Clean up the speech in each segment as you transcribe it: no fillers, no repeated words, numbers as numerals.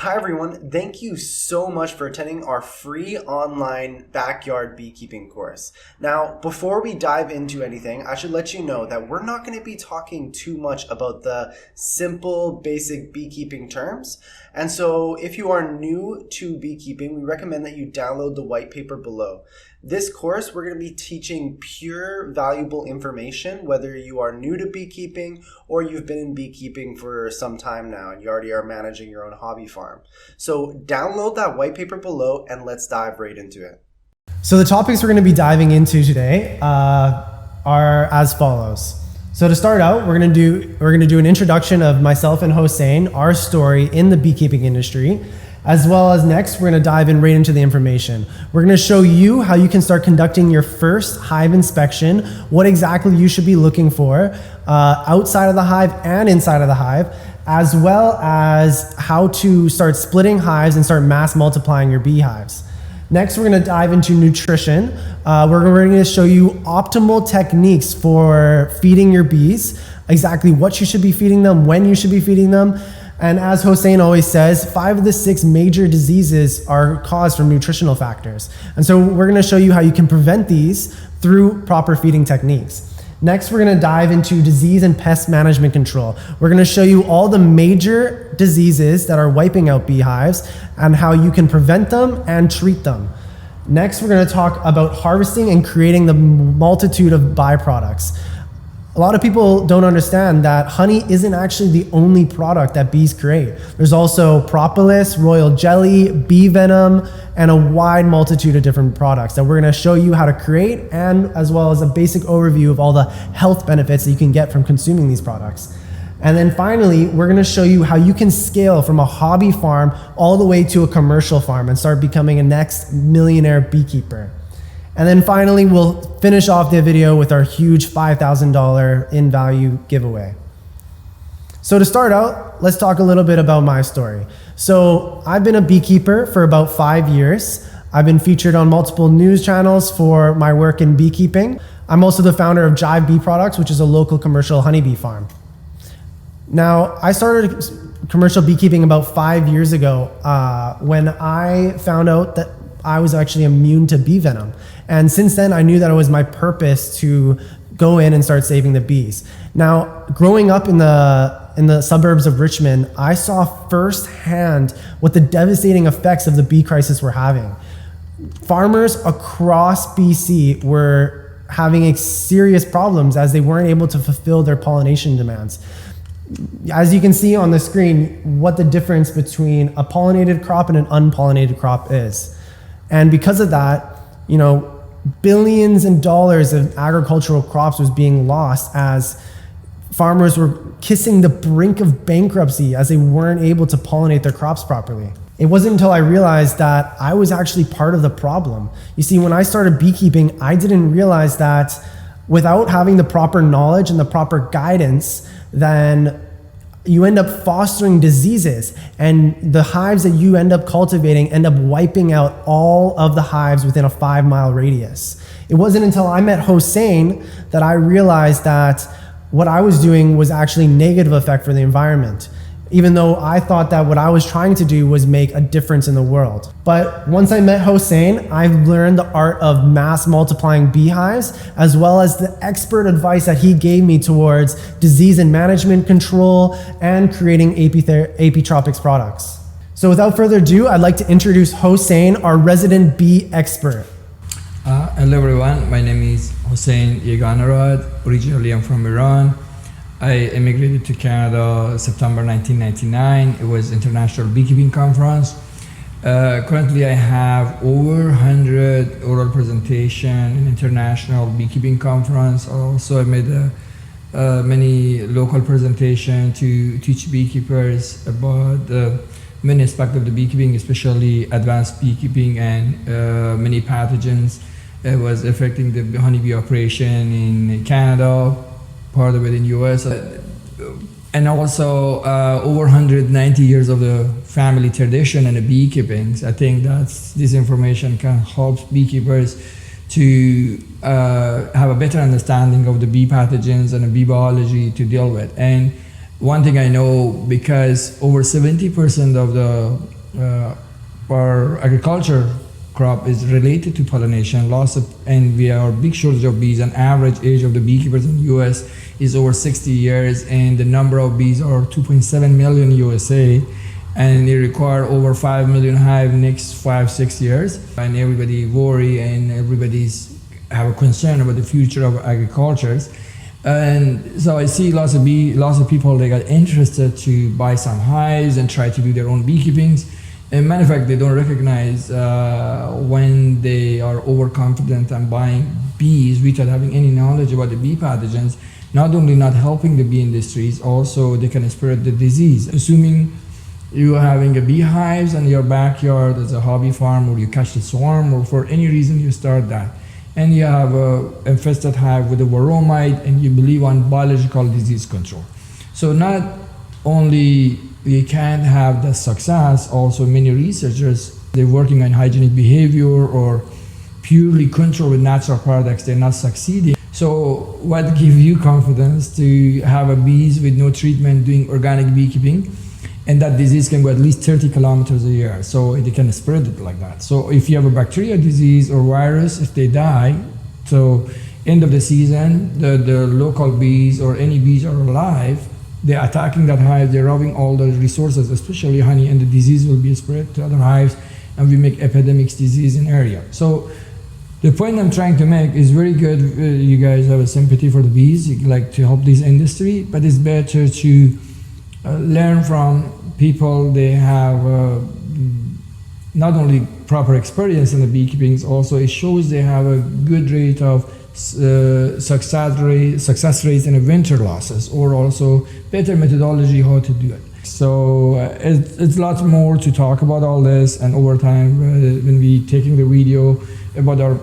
Hi everyone, thank you so much for attending our free online backyard beekeeping course. Now, before we dive into anything, I should let you know that we're not going to be talking too much about the simple, basic beekeeping terms. And so if you are new to beekeeping, we recommend that you download the white paper below. This course, we're going to be teaching pure, valuable information, whether you are new to beekeeping or you've been in beekeeping for some time now and you already are managing your own hobby farm. So download that white paper below and let's dive right into it. So the topics we're going to be diving into today are as follows. So to start out, we're going to do an introduction of myself and Hossein, our story in the beekeeping industry. As well as next, we're going to dive in right into the information. We're going to show you how you can start conducting your first hive inspection, what exactly you should be looking for outside of the hive and inside of the hive, as well as how to start splitting hives and start mass multiplying your beehives. Next, we're going to dive into nutrition. We're going to show you optimal techniques for feeding your bees, exactly what you should be feeding them, when you should be feeding them. And as Hossein always says, 5 of the 6 major diseases are caused from nutritional factors. And so we're going to show you how you can prevent these through proper feeding techniques. Next, we're going to dive into disease and pest management control. We're going to show you all the major diseases that are wiping out beehives and how you can prevent them and treat them. Next, we're going to talk about harvesting and creating the multitude of byproducts. A lot of people don't understand that honey isn't actually the only product that bees create. There's also propolis, royal jelly, bee venom, and a wide multitude of different products that we're going to show you how to create, and as well as a basic overview of all the health benefits that you can get from consuming these products. And then finally, we're going to show you how you can scale from a hobby farm all the way to a commercial farm and start becoming a next millionaire beekeeper. And then finally, we'll finish off the video with our huge $5,000 in value giveaway. So to start out, let's talk a little bit about my story. So I've been a beekeeper for about 5 years. I've been featured on multiple news channels for my work in beekeeping. I'm also the founder of Jive Bee Products, which is a local commercial honeybee farm. Now, I started commercial beekeeping about 5 years ago when I found out that I was actually immune to bee venom. And since then, I knew that it was my purpose to go in and start saving the bees. Now, growing up in the suburbs of Richmond, I saw firsthand what the devastating effects of the bee crisis were having. Farmers across BC were having serious problems as they weren't able to fulfill their pollination demands. As you can see on the screen, what the difference between a pollinated crop and an unpollinated crop is. And because of that, billions in dollars of agricultural crops was being lost as farmers were kissing the brink of bankruptcy as they weren't able to pollinate their crops properly. It wasn't until I realized that I was actually part of the problem. You see, when I started beekeeping, I didn't realize that without having the proper knowledge and the proper guidance, then you end up fostering diseases, and the hives that you end up cultivating end up wiping out all of the hives within a 5-mile radius. It wasn't until I met Hossein that I realized that what I was doing was actually negative effect for the environment, even though I thought that what I was trying to do was make a difference in the world. But once I met Hossein, I've learned the art of mass multiplying beehives, as well as the expert advice that he gave me towards disease and management control and creating apitropics products. So without further ado, I'd like to introduce Hossein, our resident bee expert. Hello everyone, my name is Hossein Yeganarad. Originally I'm from Iran. I immigrated to Canada September 1999. It was International Beekeeping Conference. Currently I have over 100 oral presentation in International Beekeeping Conference. Also I made many local presentation to teach beekeepers about many aspects of the beekeeping, especially advanced beekeeping and many pathogens that was affecting the honeybee operation in Canada, part of it in US, and also over 190 years of the family tradition and the beekeeping. I think that this information can help beekeepers to have a better understanding of the bee pathogens and the bee biology to deal with. And one thing I know, because over 70% of our agriculture crop is related to pollination loss and we are big shortage of bees. An average age of the beekeepers in the US is over 60 years, and the number of bees are 2.7 million USA, and they require over 5 million hive next 5-6 years. And everybody worry and everybody's have a concern about the future of agriculture. And so I see lots of people, they got interested to buy some hives and try to do their own beekeepings. And matter of fact, they don't recognize when they are overconfident and buying bees without having any knowledge about the bee pathogens, not only not helping the bee industries, also they can spread the disease. Assuming you are having a beehives in your backyard as a hobby farm, or you catch the swarm, or for any reason you start that, and you have a infested hive with a varroamide, and you believe on biological disease control. So not only you can't have the success, also many researchers, they're working on hygienic behavior or purely control with natural products, they're not succeeding. So what gives you confidence to have a bees with no treatment doing organic beekeeping, and that disease can go at least 30 kilometers a year, so they can spread it like that. So if you have a bacteria disease or virus, if they die, so end of the season, the local bees or any bees are alive, they're attacking that hive, they're robbing all the resources, especially honey, and the disease will be spread to other hives, and we make epidemics disease in area. So the point I'm trying to make is very good. You guys have a sympathy for the bees, you like to help this industry, but it's better to learn from people. They have not only proper experience in the beekeeping, also it shows they have a good rate of success rates in the winter losses, or also better methodology how to do it. So it's lots more to talk about all this, and over time when we taking the video about our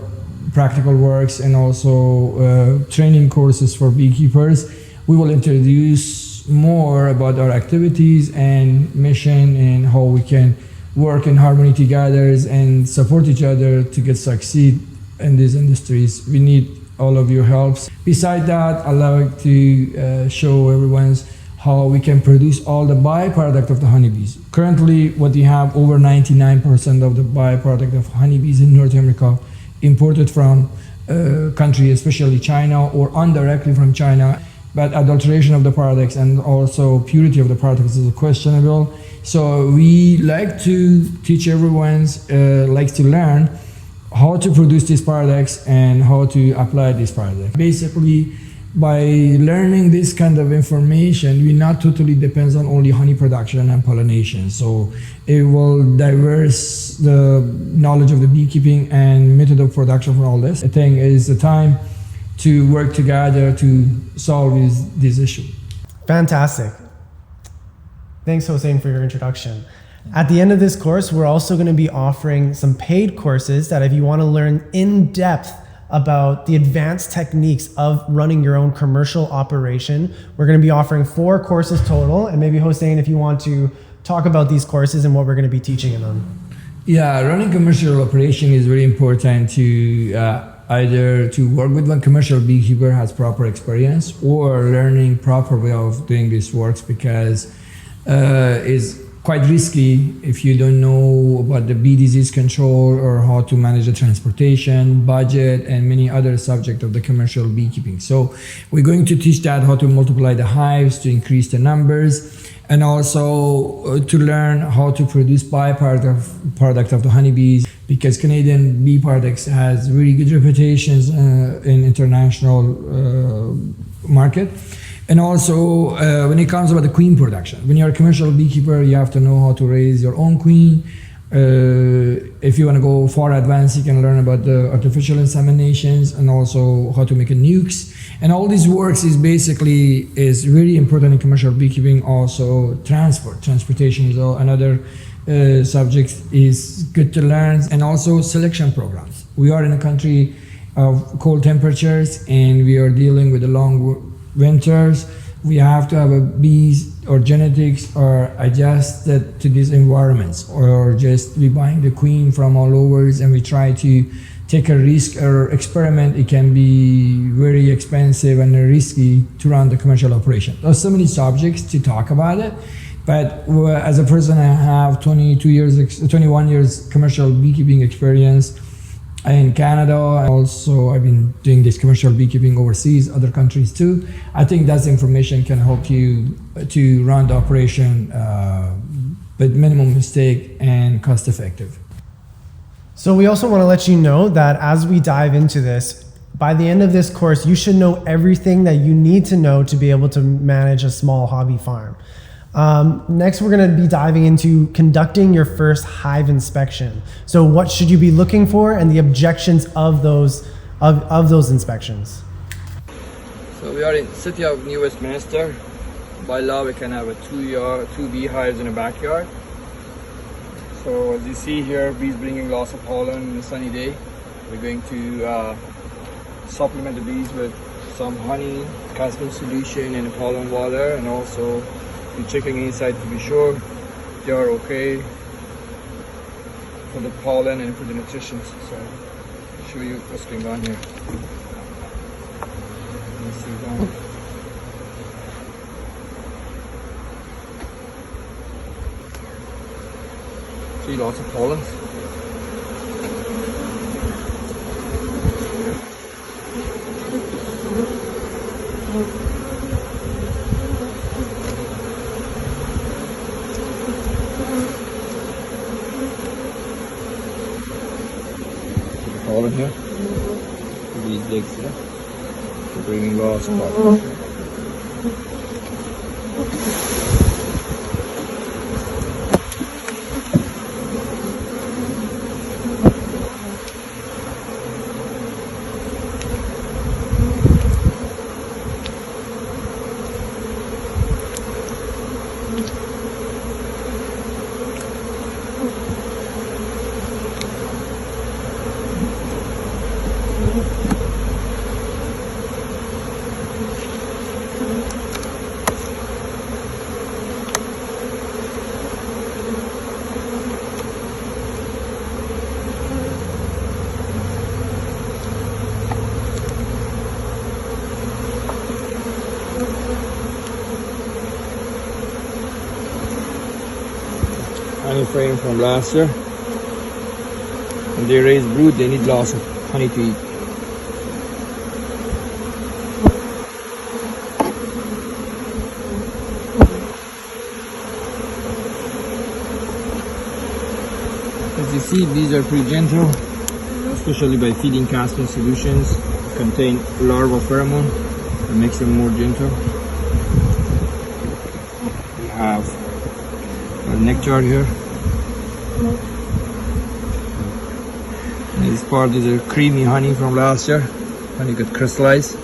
practical works and also training courses for beekeepers, we will introduce more about our activities and mission and how we can work in harmony together and support each other to succeed in these industries. We need all of your helps. Besides that, I'd like to show everyone how we can produce all the byproduct of the honeybees. Currently, what we have, over 99% of the byproduct of honeybees in North America imported from countries, especially China, or indirectly from China. But adulteration of the products and also purity of the products is questionable. So we like to teach everyone, likes to learn how to produce these products and how to apply these products. Basically, by learning this kind of information, we not totally depends on only honey production and pollination. So it will diverse the knowledge of the beekeeping and method of production for all this. I think it is the time to work together to solve this issue. Fantastic. Thanks, Hossein, for your introduction. At the end of this course, we're also going to be offering some paid courses that if you want to learn in depth about the advanced techniques of running your own commercial operation, we're going to be offering 4 courses total. And maybe Hossein, if you want to talk about these courses and what we're going to be teaching in them. Yeah, running commercial operation is very important to either to work with one commercial beekeeper has proper experience, or learning proper way of doing this works, because it's quite risky if you don't know about the bee disease control or how to manage the transportation, budget, and many other subjects of the commercial beekeeping. So we're going to teach that how to multiply the hives to increase the numbers, and also to learn how to produce byproduct of the honeybees, because Canadian bee products has really good reputations in international market. And also when it comes about the queen production, when you're a commercial beekeeper, you have to know how to raise your own queen. If you want to go far advanced, you can learn about the artificial inseminations and also how to make a nukes. And all these works is basically is really important in commercial beekeeping. Also transportation is another subject is good to learn, and also selection programs. We are in a country of cold temperatures, and we are dealing with the long winters. We have to have bees or genetics are adjusted to these environments, or just we buying the queen from all over and we try to take a risk or experiment, it can be very expensive and risky to run the commercial operation. There's so many subjects to talk about it, but as a person, I have 21 years commercial beekeeping experience in Canada. Also, I've been doing this commercial beekeeping overseas, other countries too. I think that information can help you to run the operation with minimum mistake and cost effective. So we also want to let you know that as we dive into this, by the end of this course, you should know everything that you need to know to be able to manage a small hobby farm. Next, we're going to be diving into conducting your first hive inspection. So what should you be looking for and the objections of those inspections? So we are in city of New Westminster. By law, we can have two beehives in a backyard. So as you see here, bees bringing lots of pollen on a sunny day. We're going to supplement the bees with some honey, caspin solution and pollen water, and also be checking inside to be sure they are okay for the pollen and for the nutrition. So I'll show you what's going on here. Let's see that. See lots of pollen. Pollen here. These legs here. They're bringing lots of pollen. Honey frame from last year. When they raise brood, they need lots of honey to eat. As you see, bees are pretty gentle, especially by feeding caspin solutions. Contain larval pheromone that makes them more gentle. We have our nectar here. And this part is a creamy honey from last year. Honey got crystallized.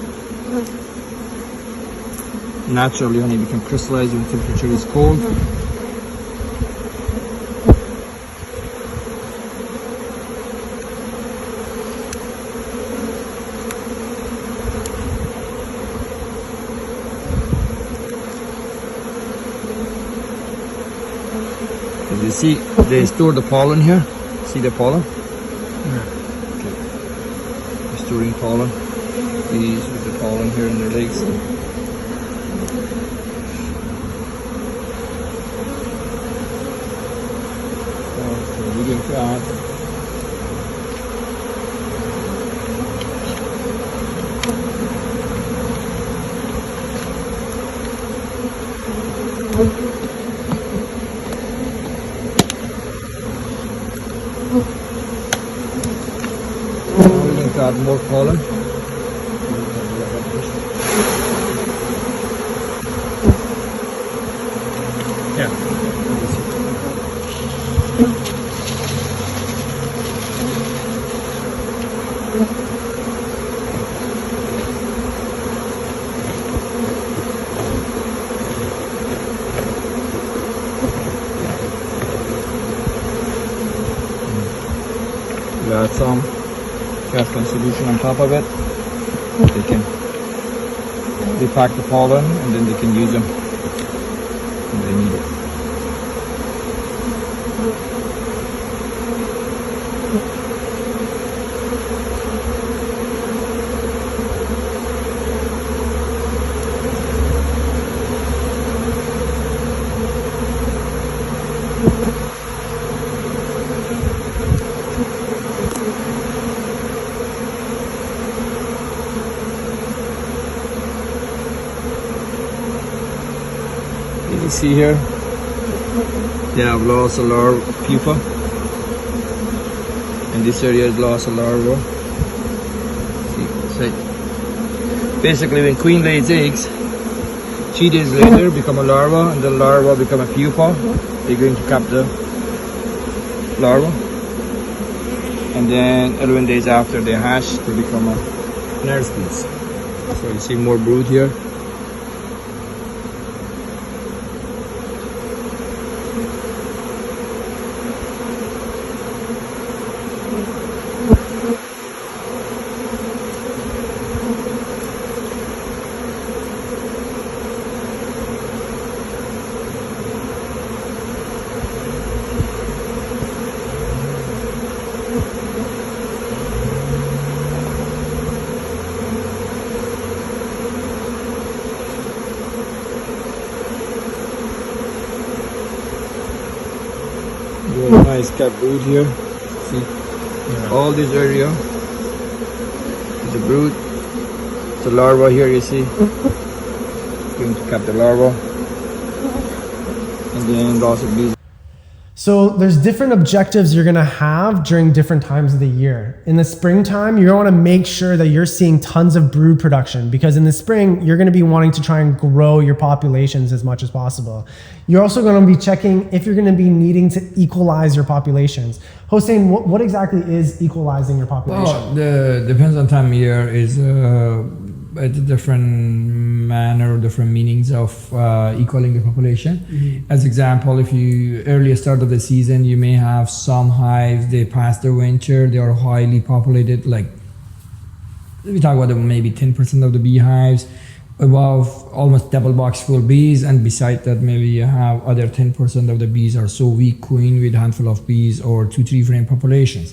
Naturally, honey becomes crystallized when temperature is cold. As you see, they store the pollen here. See the pollen? Okay. They're storing pollen. Bees with the pollen here in their legs. So we're going to add add more pollen. Yeah. Got some caspin solution on top of it. They can pack the pollen and then they can use them. when they need it. You can see here, they have lost a larva pupa, and this area has lost a larva. See, so basically when queen lays eggs, 3 days later become a larva, and the larva become a pupa. They're going to cap the larva, and then 11 days after they hatch, they become a nurse bees. So you see more brood here. Nice cat brood here. See, all this area is a brood. The larva here, you see, going to cap the larva, and then lots of bees. So there's different objectives you're gonna have during different times of the year. In the springtime, you're gonna wanna make sure that you're seeing tons of brood production, because in the spring, you're gonna be wanting to try and grow your populations as much as possible. You're also gonna be checking if you're gonna be needing to equalize your populations. Hossein, what exactly is equalizing your population? Well, depends on time of year, is a different manner, different meanings of equaling the population. Mm-hmm. As example, if you earlier start of the season, you may have some hives, they pass the winter, they are highly populated, like we talk about maybe 10% of the beehives, above almost double box full bees, and beside that maybe you have other 10% of the bees are so weak queen with a handful of bees or 2-3 frame populations.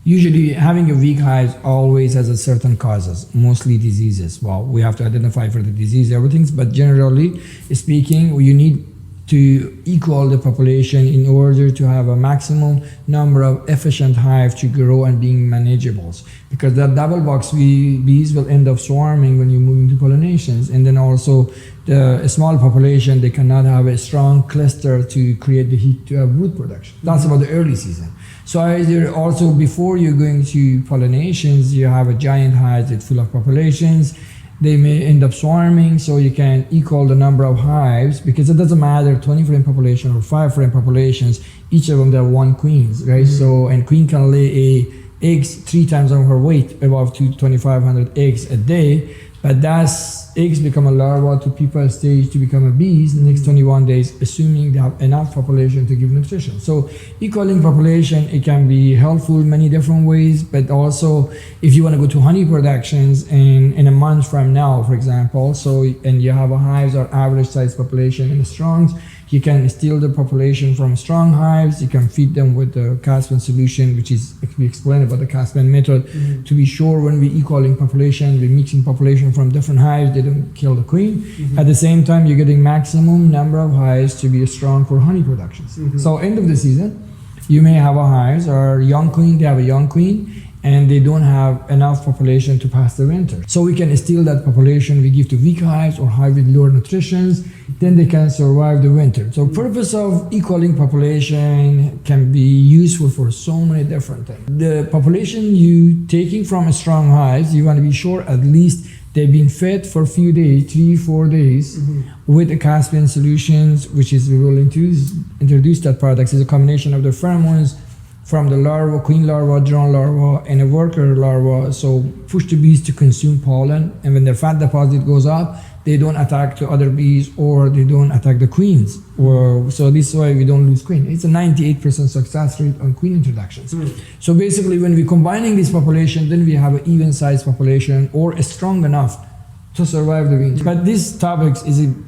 Usually having a weak hive always has a certain causes, mostly diseases. Well, we have to identify for the disease, everything, but generally speaking, you need to equal the population in order to have a maximum number of efficient hives to grow and being manageables. Because the double box bees will end up swarming when you move into pollinations, and then also the small population, they cannot have a strong cluster to create the heat to have brood production. That's about the early season. So either also before you're going to pollinations, you have a giant hive that's full of populations. They may end up swarming, so you can equal the number of hives, because it doesn't matter 20 frame population or 5 frame populations, each of them they have 1 queens, right? Mm-hmm. So, and queen can lay eggs 3 times of her weight, above 2,500 eggs a day, but that's eggs become a larva to pupa stage to become a bees in the next 21 days, assuming they have enough population to give nutrition. So equaling population, it can be helpful in many different ways, but also if you want to go to honey productions in a month from now, for example, so, and you have a hives or average size population in the strongs, you can steal the population from strong hives. You can feed them with the Caspian solution, which is, we explained about the Caspian method, mm-hmm. to be sure when we're equaling population, we're mixing population from different hives, they don't kill the queen. Mm-hmm. At the same time, you're getting maximum number of hives to be strong for honey productions. Mm-hmm. So end of the season, you may have a hives or young queen, they have a young queen, and they don't have enough population to pass the winter. So we can steal that population, we give to weak hives or hives with lower nutritions, then they can survive the winter. So purpose of equaling population can be useful for so many different things. The population you taking from a strong hives, you want to be sure at least they've been fed for a few days, 3-4 days, mm-hmm. with the Caspian solutions, which is we will introduce that product. It's a combination of the pheromones from the larva, queen larva, drone larva, and a worker larva. So push the bees to consume pollen, and when their fat deposit goes up, they don't attack to other bees or they don't attack the queens. So this is why we don't lose queen. It's a 98% success rate on queen introductions. Mm. So basically when we're combining this population, then we have an even sized population or a strong enough to survive the winter. But this topic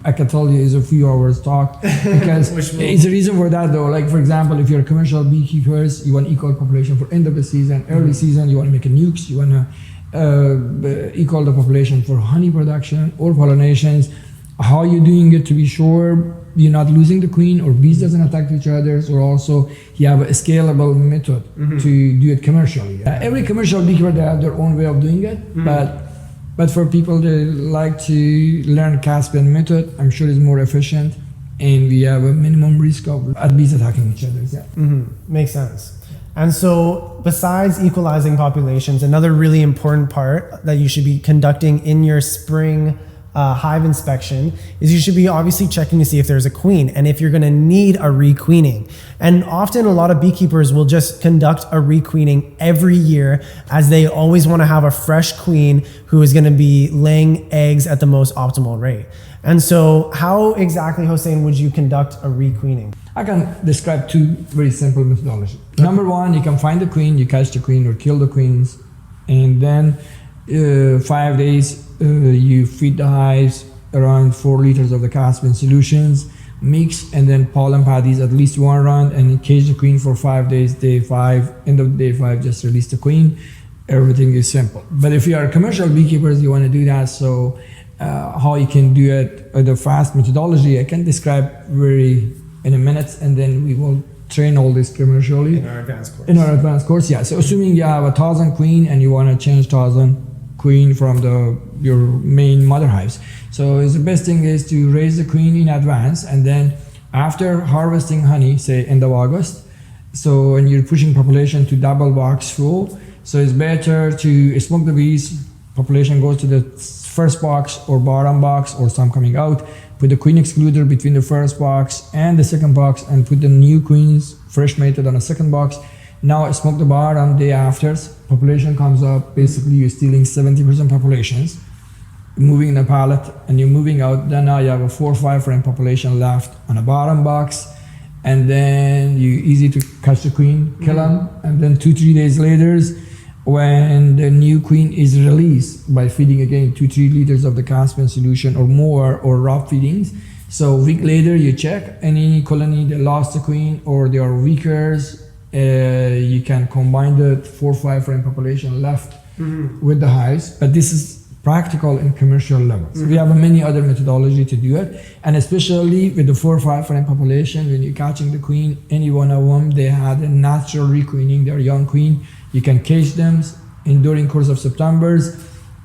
I can tell you, is a few hours talk because it's a reason for that though. Like for example, if you're commercial beekeepers, you want equal population for end of the season, early season, you want to make a nukes, you want to equal the population for honey production or pollinations. How are you doing it to be sure you're not losing the queen or bees doesn't attack each other, or also you have a scalable method to do it commercially. Every commercial beekeeper, they have their own way of doing it, but for people that like to learn Caspian method, I'm sure it's more efficient and we have a minimum risk of bees attacking each other. Yeah. Makes sense. And so besides equalizing populations, another really important part that you should be conducting in your spring hive inspection is you should be obviously checking to see if there's a queen and if you're going to need a requeening. And often a lot of beekeepers will just conduct a requeening every year, as they always want to have a fresh queen who is going to be laying eggs at the most optimal rate. And so how exactly, Hossein, would you conduct a requeening? I can describe two very simple methodologies. Number one, you can find the queen, you catch the queen or kill the queens, and then 5 days you feed the hives around 4 liters of the Caspian solutions, mix, and then pollen patties at least one round, and cage the queen for 5 days. Day 5, end of day 5, just release the queen. Everything is simple. But if you are commercial beekeepers, you want to do that. So how you can do it, the fast methodology, I can describe in a minute, and then we will train all this commercially in our advanced course. Yeah. So assuming you have 1,000 queen and you want to change 1,000 queen from your main mother hives, so the best thing is to raise the queen in advance, and then after harvesting honey, say end of August, so when you're pushing population to double box full, so it's better to smoke the bees. Population goes to the first box or bottom box, or some coming out, put the queen excluder between the first box and the second box, and put the new queens fresh mated on the second box. Now smoke the bottom day after, population comes up, basically you're stealing 70% populations, moving in the pallet, and you're moving out. Then now you have a 4 or 5 frame population left on the bottom box, and then you easy to catch the queen, kill them, and then 2-3 days later, when the new queen is released by feeding again 2-3 liters of the Caspian solution or more, or raw feedings. So a week later you check any colony that lost the queen or they are weaker. You can combine the 4 or 5 frame population left with the hives, but this is practical in commercial levels. We have many other methodology to do it, and especially with the 4 or 5 frame population, when you're catching the queen, any one of them, they had a natural requeening, they're young queen. You can cage them during course of September.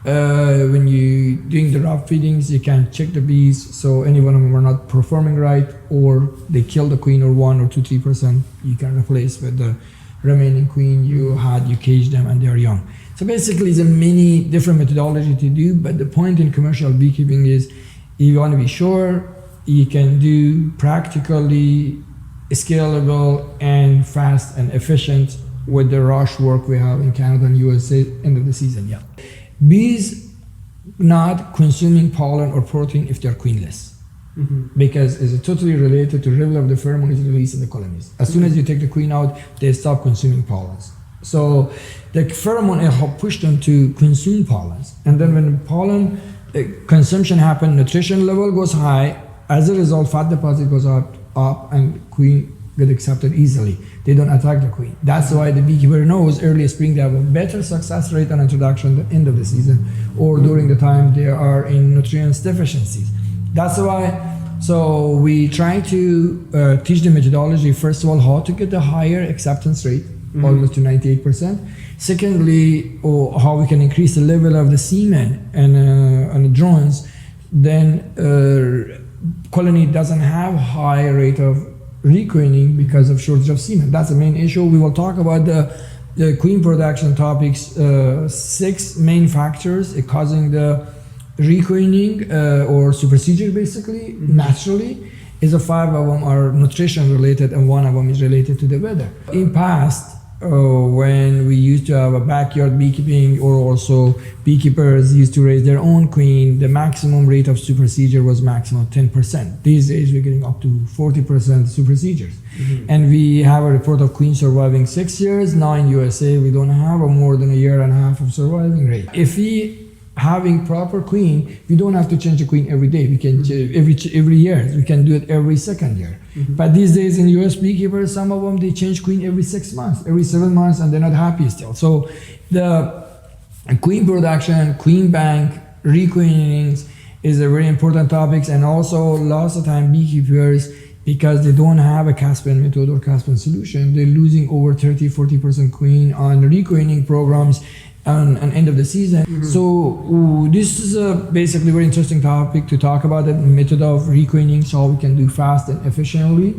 When you doing the raw feedings, you can check the bees, so any one of them are not performing right, or they kill the queen, or 1 or 2, 3%, you can replace with the remaining queen you cage them and they are young. So basically it's a many different methodology to do, but the point in commercial beekeeping is if you want to be sure you can do practically scalable and fast and efficient with the rush work we have in Canada and USA end of the season. Yeah. Bees not consuming pollen or protein if they're queenless, because it's totally related to level of the pheromone is released in the colonies. As soon as you take the queen out, they stop consuming pollens. So the pheromone help push them to consume pollens, and then when pollen consumption happens, nutrition level goes high. As a result, fat deposit goes up, and queen get accepted easily. They don't attack the queen. That's why the beekeeper knows early spring they have a better success rate on introduction at the end of the season, or during the time they are in nutrients deficiencies. That's why. So we try to teach the methodology, first of all, how to get the higher acceptance rate, almost to 98%. Secondly, how we can increase the level of the semen and the drones. Then colony doesn't have high rate of requeening because of shortage of semen. That's the main issue. We will talk about the queen production topics, 6 main factors causing the requeening or supersedure, basically, naturally. Is 5 of them are nutrition related and 1 of them is related to the weather. In past, when we used to have a backyard beekeeping, or also beekeepers used to raise their own queen, the maximum rate of supersedure was maximum 10%. These days we're getting up to 40% supersedures. And we have a report of queens surviving 6 years. Now in USA we don't have a more than 1.5 years of surviving rate. If we having proper queen, you don't have to change the queen every day. We can every year. We can do it every second year. But these days in US beekeepers, some of them they change queen every 6 months, every 7 months, and they're not happy still. So the queen production, queen bank, requeenings is a very important topic, and also lots of time beekeepers, because they don't have a Caspian method or Caspian solution, they're losing over 30-40% queen on requeening programs on end of the season. So this is a basically very interesting topic to talk about, the method of requeening, so we can do fast and efficiently.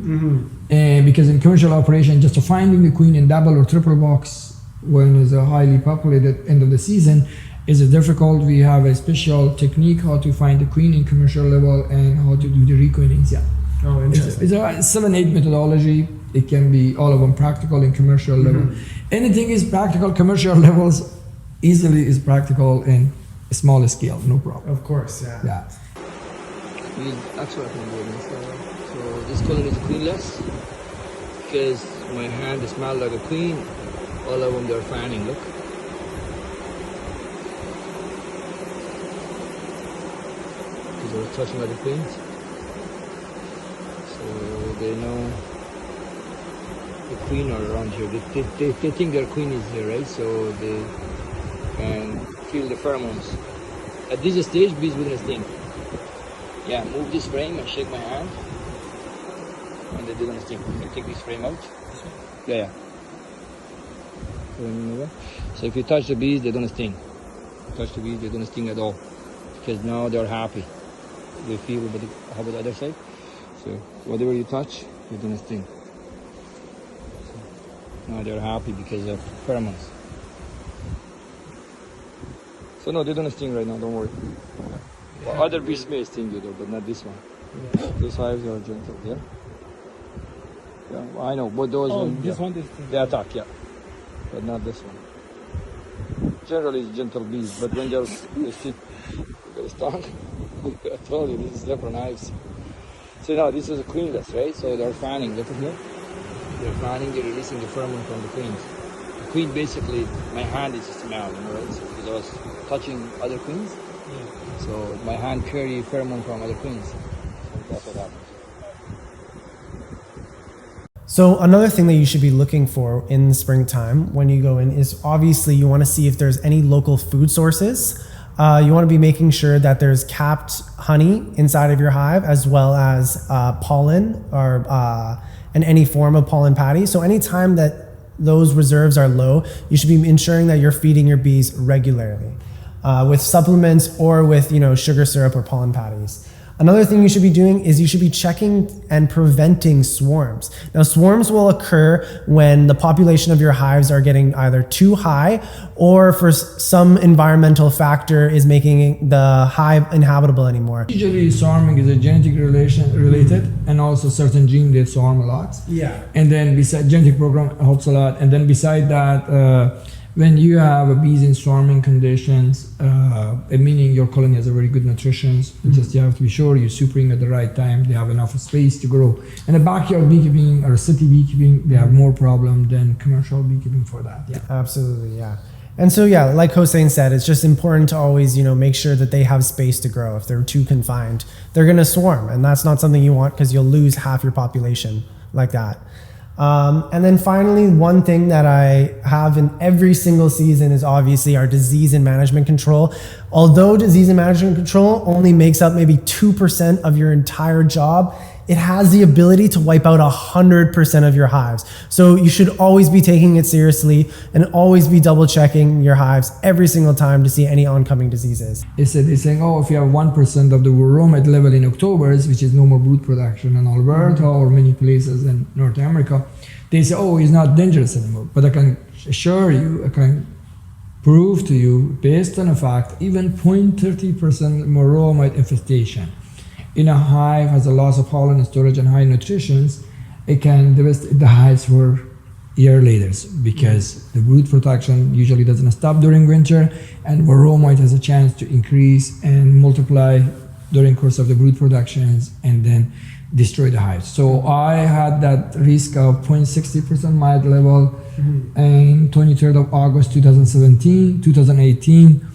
And because in commercial operation, just finding the queen in double or triple box when it's a highly populated end of the season is difficult. We have a special technique how to find the queen in commercial level and how to do the requeenings. Yeah. Oh, interesting. It's a 7-8 methodology. It can be all of them practical in commercial level. Anything is practical. Commercial levels easily is practical in a small scale, no problem. Of course, yeah. Yeah. That's what I'm doing. So this color is queenless because my hand smells like a queen. All of them they're fanning. Look. Because they're touching other queens. So they know the queen are around here. They think their queen is here, right? So they can feel the pheromones. At this stage, bees within a sting. Yeah, move this frame and shake my hand, and they're gonna sting. You can take this frame out. Yeah. So if you touch the bees, they're gonna sting. Touch the bees, they're gonna sting at all, because now they're happy. They feel, but how about the other side? So whatever you touch, they're gonna sting. So now they're happy because of pheromones. So no, they're gonna sting right now, don't worry. Well, other bees may sting you though, but not this one. Those hives are gentle, yeah? Yeah, well, I know, but those ones, this one is they attack, yeah. But not this one. Generally it's gentle bees, but when they sting, they're stung. I told you, this is different hives. So now this is a queenless, right? So they're fanning, look at here. They're fanning, they're releasing the pheromone from the queens. The queen basically, my hand is just smell, you know, right? So because I was touching other queens, so my hand carry pheromone from other queens. So that's what happens. So another thing that you should be looking for in the springtime when you go in is obviously you want to see if there's any local food sources. You want to be making sure that there's capped honey inside of your hive, as well as pollen or and any form of pollen patty. So anytime that those reserves are low, you should be ensuring that you're feeding your bees regularly with supplements or with sugar syrup or pollen patties. Another thing you should be doing is you should be checking and preventing swarms. Now, swarms will occur when the population of your hives are getting either too high or for some environmental factor is making the hive inhabitable anymore. Usually swarming is a genetic related and also certain gene they swarm a lot. Yeah. And then beside genetic program helps a lot. And then beside that, when you have bees in swarming conditions, meaning your colony has a very good nutrition, just you have to be sure you supering at the right time, they have enough space to grow. And the backyard beekeeping or city beekeeping, they have more problem than commercial beekeeping for that. Yeah. Absolutely, yeah. And so, yeah, like Hossein said, it's just important to always, make sure that they have space to grow. If they're too confined, they're going to swarm. And that's not something you want because you'll lose half your population like that. And then finally, one thing that I have in every single season is obviously our disease and management control. Although disease and management control only makes up maybe 2% of your entire job, it has the ability to wipe out 100% of your hives. So you should always be taking it seriously and always be double checking your hives every single time to see any oncoming diseases. They're saying, if you have 1% of the varroa level in October, which is normal brood production in Alberta or many places in North America, they say, it's not dangerous anymore. But I can assure you, I can prove to you, based on a fact, even 0.30% varroa mite infestation in a hive has a loss of pollen storage and high nutrition, it can devastate the hives for year later, because the brood production usually doesn't stop during winter, and varroa mite has a chance to increase and multiply during course of the brood productions and then destroy the hives. So I had that risk of 0.60% mite level in 23rd of August 2018.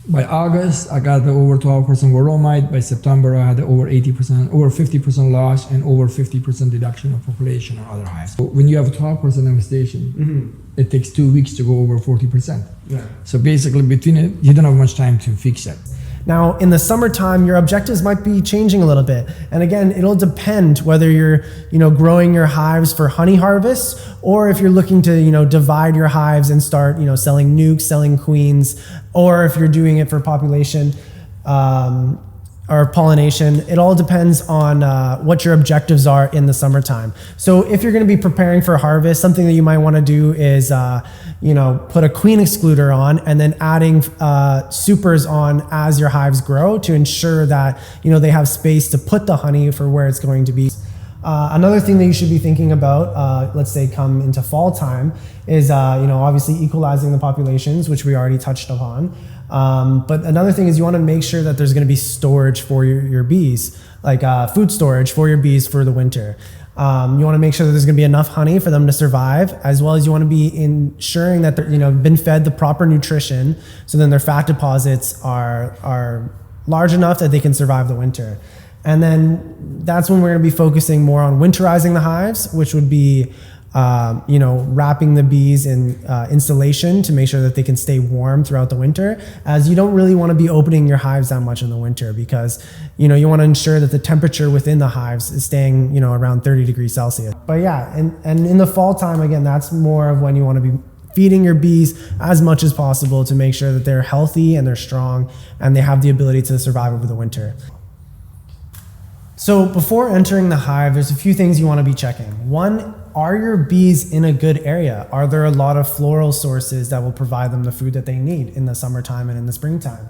By August, I got the over 12% woromite. By September, I had the over 80%, over 50% loss, and over 50% reduction of population on other hives. So when you have a 12% infestation, it takes 2 weeks to go over 40%. Yeah. So basically, between it, you don't have much time to fix it. Now, in the summertime, your objectives might be changing a little bit. And again, it'll depend whether you're, growing your hives for honey harvest, or if you're looking to, divide your hives and start, selling nukes, selling queens, or if you're doing it for population or pollination. It all depends on what your objectives are in the summertime. So if you're going to be preparing for harvest, something that you might want to do is, put a queen excluder on and then adding supers on as your hives grow to ensure that, they have space to put the honey for where it's going to be. Another thing that you should be thinking about, let's say come into fall time, is, obviously equalizing the populations, which we already touched upon. But another thing is you want to make sure that there's going to be storage for your bees, like food storage for your bees for the winter. You want to make sure that there's going to be enough honey for them to survive, as well as you want to be ensuring that they're been fed the proper nutrition, so then their fat deposits are large enough that they can survive the winter. And then that's when we're going to be focusing more on winterizing the hives, which would be wrapping the bees in insulation to make sure that they can stay warm throughout the winter, as you don't really want to be opening your hives that much in the winter, because you want to ensure that the temperature within the hives is staying around 30 degrees Celsius. But yeah, and in the fall time, again, that's more of when you want to be feeding your bees as much as possible to make sure that they're healthy and they're strong and they have the ability to survive over the winter. So before entering the hive, there's a few things you want to be checking. One, are your bees in a good area? Are there a lot of floral sources that will provide them the food that they need in the summertime and in the springtime?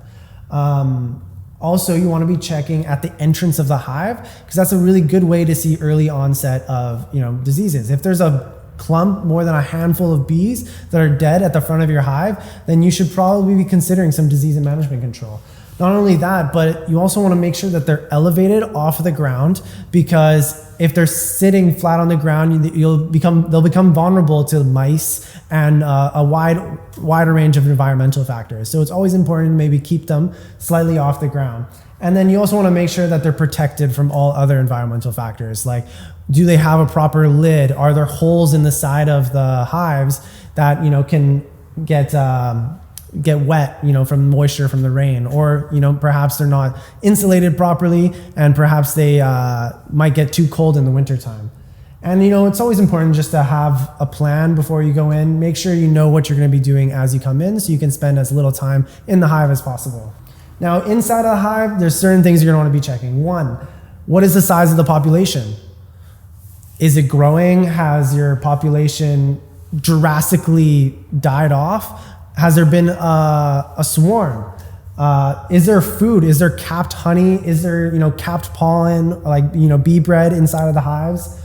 Also, you want to be checking at the entrance of the hive, because that's a really good way to see early onset of diseases. If there's a clump, more than a handful of bees that are dead at the front of your hive, then you should probably be considering some disease and management control. Not only that, but you also want to make sure that they're elevated off of the ground, because if they're sitting flat on the ground, they'll become vulnerable to mice and a wider range of environmental factors. So it's always important to maybe keep them slightly off the ground. And then you also want to make sure that they're protected from all other environmental factors, like do they have a proper lid? Are there holes in the side of the hives that can get wet, from moisture from the rain, or perhaps they're not insulated properly, and perhaps they might get too cold in the wintertime. And it's always important just to have a plan before you go in. Make sure you know what you're going to be doing as you come in, so you can spend as little time in the hive as possible. Now, inside of the hive, there's certain things you're going to want to be checking. One, what is the size of the population? Is it growing? Has your population drastically died off? Has there been a swarm? Is there food? Is there capped honey? Is there capped pollen, like bee bread inside of the hives?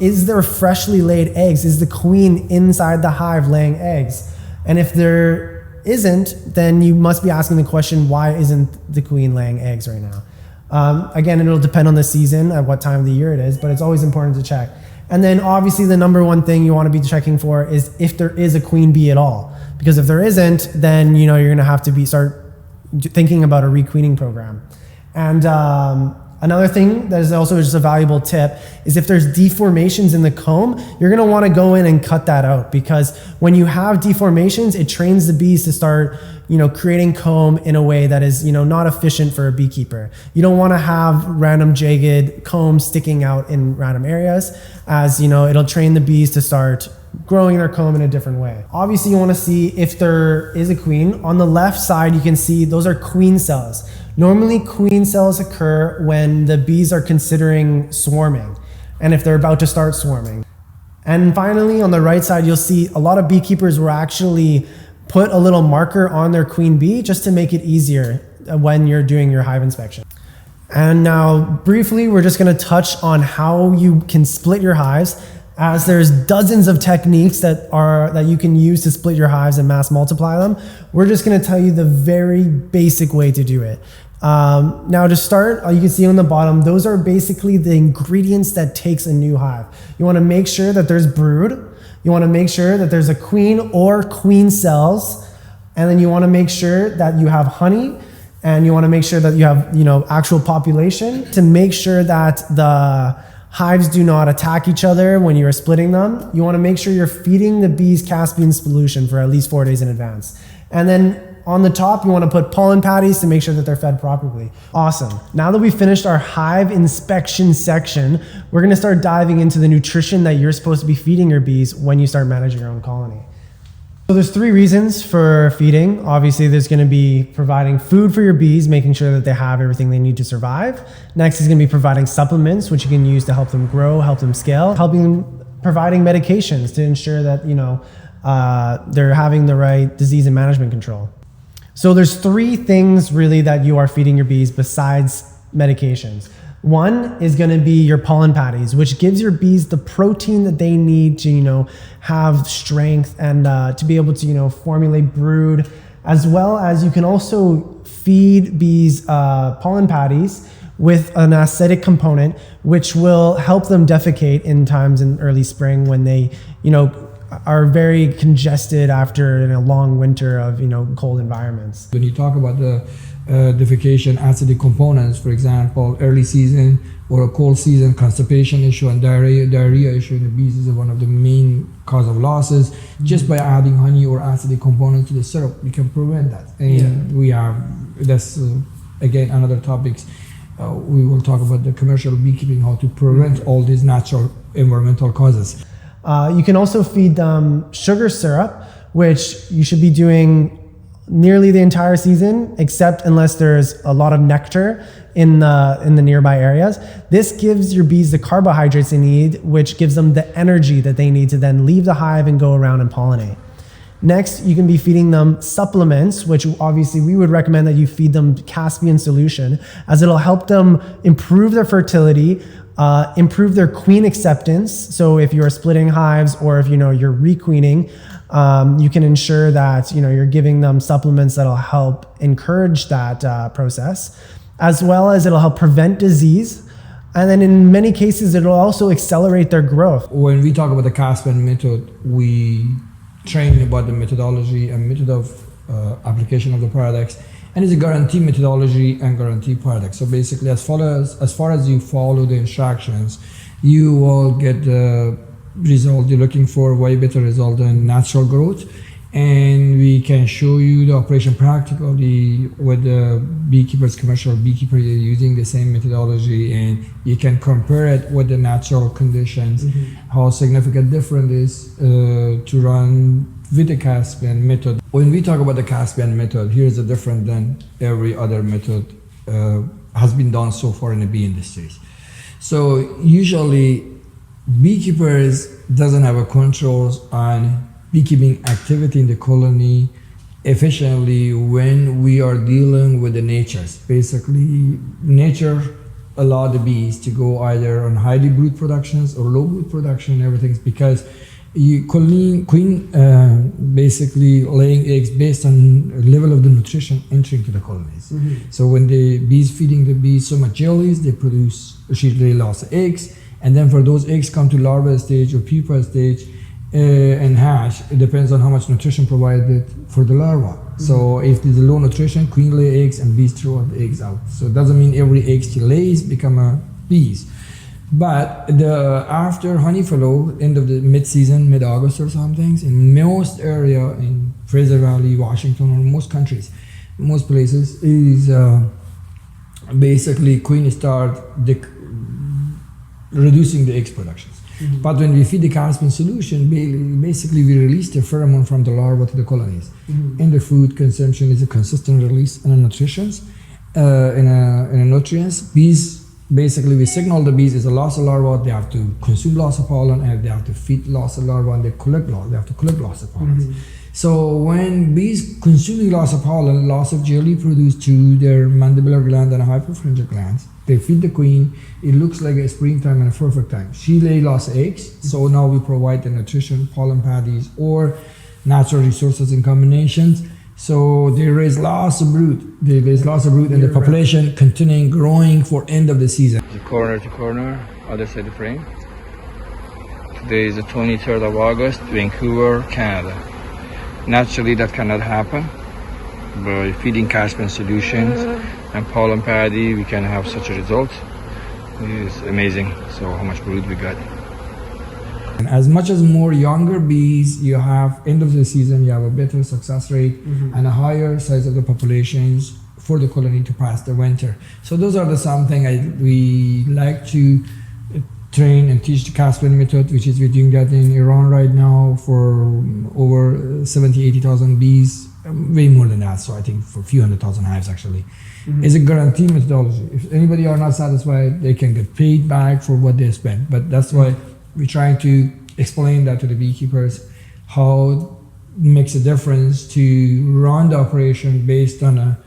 Is there freshly laid eggs? Is the queen inside the hive laying eggs? And if there isn't, then you must be asking the question, why isn't the queen laying eggs right now? Again, it'll depend on the season, at what time of the year it is, but it's always important to check. And then obviously the number one thing you want to be checking for is if there is a queen bee at all. Because if there isn't, then you're going to have to start thinking about a requeening program. And another thing that is also just a valuable tip is if there's deformations in the comb, you're going to want to go in and cut that out, because when you have deformations, it trains the bees to start creating comb in a way that is not efficient for a beekeeper. You don't want to have random jagged comb sticking out in random areas, as it'll train the bees to start growing their comb in a different way. Obviously, you want to see if there is a queen. On the left side, you can see those are queen cells. Normally, queen cells occur when the bees are considering swarming, and if they're about to start swarming. And finally, on the right side, you'll see a lot of beekeepers will actually put a little marker on their queen bee just to make it easier when you're doing your hive inspection. And now, briefly, we're just going to touch on how you can split your hives, as there's dozens of techniques that you can use to split your hives and mass multiply them. We're just going to tell you the very basic way to do it. Now to start, you can see on the bottom, those are basically the ingredients that takes a new hive. You want to make sure that there's brood. You want to make sure that there's a queen or queen cells. And then you want to make sure that you have honey, and you want to make sure that you have, actual population to make sure that the hives do not attack each other when you are splitting them. You want to make sure you're feeding the bees Caspian solution for at least 4 days in advance. And then on the top, you want to put pollen patties to make sure that they're fed properly. Awesome. Now that we've finished our hive inspection section, we're going to start diving into the nutrition that you're supposed to be feeding your bees when you start managing your own colony. So there's 3 reasons for feeding. Obviously, there's going to be providing food for your bees, making sure that they have everything they need to survive. Next is going to be providing supplements, which you can use to help them grow, help them scale, providing medications to ensure that, they're having the right disease and management control. So there's 3 things really that you are feeding your bees besides medications. One is going to be your pollen patties, which gives your bees the protein that they need to, have strength and to be able to, formulate brood, as well as you can also feed bees pollen patties with an acidic component, which will help them defecate in times in early spring when they, are very congested after a long winter of cold environments. When you talk about the defecation acidic components, for example, early season or a cold season, constipation issue and diarrhea issue in the bees is one of the main cause of losses. Just by adding honey or acidic components to the syrup, we can prevent that. And that's again another topics. We will talk about the commercial beekeeping, how to prevent all these natural environmental causes. You can also feed them sugar syrup, which you should be doing nearly the entire season, except unless there's a lot of nectar in the nearby areas. This gives your bees the carbohydrates they need, which gives them the energy that they need to then leave the hive and go around and pollinate. Next, you can be feeding them supplements, which obviously we would recommend that you feed them Caspian solution, as it'll help them improve their fertility, improve their queen acceptance. So if you're splitting hives or if you're requeening, you can ensure that you're giving them supplements that'll help encourage that process, as well as it'll help prevent disease. And then in many cases, it'll also accelerate their growth. When we talk about the Caspian method, we train about the methodology and method of application of the products, and it's a guarantee methodology and guarantee product. So basically, as far as you follow the instructions, you will get the result you're looking for, way better result than natural growth. And we can show you the operation practically with the beekeepers, commercial beekeeper using the same methodology, and you can compare it with the natural conditions, how significant difference is to run with the Caspian method. When we talk about the Caspian method, here's the difference than every other method has been done so far in the bee industries. So usually beekeepers doesn't have a controls on beekeeping activity in the colony efficiently when we are dealing with the natures. Basically, nature allow the bees to go either on highly brood productions or low brood production, everything's because queen basically laying eggs based on level of the nutrition entering to the colonies. So when the bees feeding the bees so much jellies, they produce usually lots of eggs, and then for those eggs come to larva stage or pupa stage and hatch. It depends on how much nutrition provided for the larva. So if there's a low nutrition, queen lay eggs and bees throw the eggs out. So it doesn't mean every egg she lays become a bees. But after honey fallow, end of the mid-season, mid-August or something, in most area in Fraser Valley, Washington, or most countries, most places, is basically queen start reducing the eggs productions. But when we feed the Caspian solution, basically we release the pheromone from the larva to the colonies. And the food consumption is a consistent release in the nutrients, in a nutrients. Bees, basically we signal the bees is a loss of larva, they have to consume loss of pollen, and they have to feed loss of larva, and they have to collect loss of pollen. So when bees consuming loss of pollen, loss of jelly produced to their mandibular gland and hypopharyngeal glands, they feed the queen. It looks like a springtime and a perfect time. She lay lots of eggs, so now we provide the nutrition, pollen patties, or natural resources in combinations. So they raise lots of brood. And the population continuing growing for end of the season. Corner to corner, other side of the frame. Today is the 23rd of August, Vancouver, Canada. Naturally, that cannot happen by feeding Caspian solutions and pollen paddy, we can have such a result. It's amazing. So how much brood we got. And as much as more younger bees you have, end of the season, you have a better success rate and a higher size of the populations for the colony to pass the winter. So those are the something we like to train and teach the Caspian method, which is we're doing that in Iran right now for over 80,000 bees, way more than that. So I think for a few 100,000 hives actually. It's a guarantee methodology. If anybody are not satisfied, they can get paid back for what they spent. But that's why we're trying to explain that to the beekeepers, how it makes a difference to run the operation based on a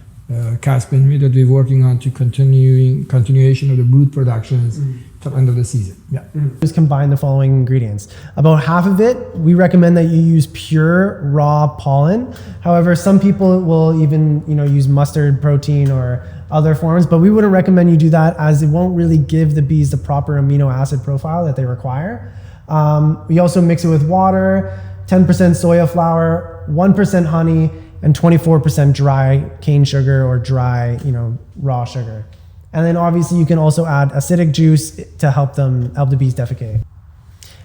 Caspian method we're working on to continuation of the brood productions till end of the season. Yeah. Just combine the following ingredients. About half of it, we recommend that you use pure raw pollen. However, some people will even use mustard protein or other forms, but we wouldn't recommend you do that as it won't really give the bees the proper amino acid profile that they require. We also mix it with water, 10% soya flour, 1% honey, and 24% dry cane sugar or dry, raw sugar. And then obviously you can also add acidic juice to help the bees defecate.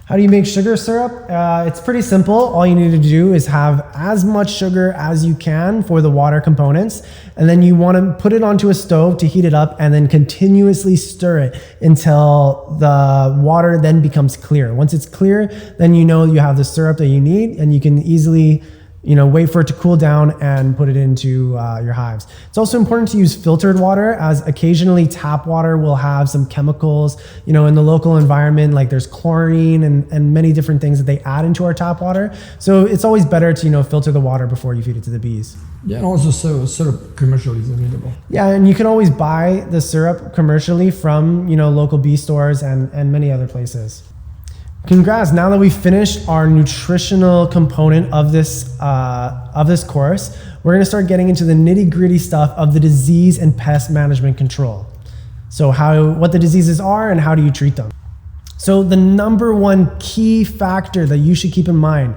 How do you make sugar syrup? It's pretty simple. All you need to do is have as much sugar as you can for the water components. And then you want to put it onto a stove to heat it up and then continuously stir it until the water then becomes clear. Once it's clear, then you have the syrup that you need and you can easily wait for it to cool down and put it into your hives. It's also important to use filtered water, as occasionally tap water will have some chemicals, in the local environment, like there's chlorine and many different things that they add into our tap water. So it's always better to, filter the water before you feed it to the bees. Yeah, and also syrup commercially is available. Yeah, and you can always buy the syrup commercially from, local bee stores and many other places. Congrats! Now that we've finished our nutritional component of this course, we're going to start getting into the nitty-gritty stuff of the disease and pest management control. So what the diseases are and how do you treat them. So the number one key factor that you should keep in mind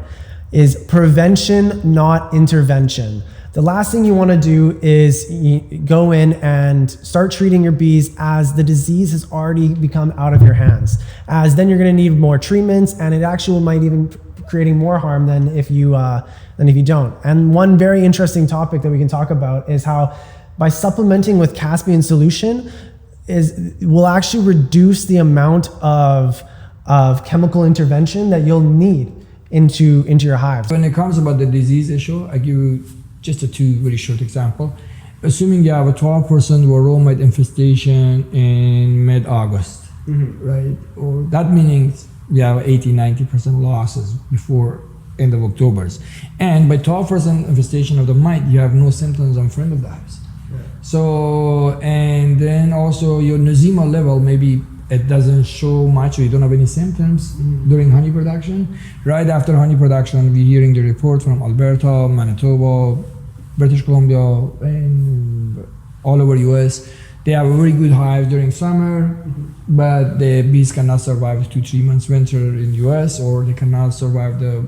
is prevention, not intervention. The last thing you want to do is go in and start treating your bees as the disease has already become out of your hands, as then you're going to need more treatments and it actually might even creating more harm than if you don't. And one very interesting topic that we can talk about is how by supplementing with Caspian solution will actually reduce the amount of chemical intervention that you'll need into your hives. When it comes about the disease issue, I give you just a two very short example. Assuming you have a 12% varroa mite infestation in mid-August, right? Or that means you have 80-90% losses before end of October. And by 12% infestation of the mite, you have no symptoms on front of the hives. Right. So, and then also your nosema level, maybe it doesn't show much or you don't have any symptoms during honey production. Right after honey production, we're hearing the report from Alberta, Manitoba, British Columbia, and all over US. They have a very good hive during summer, but the bees cannot survive 2-3 months winter in US, or they cannot survive the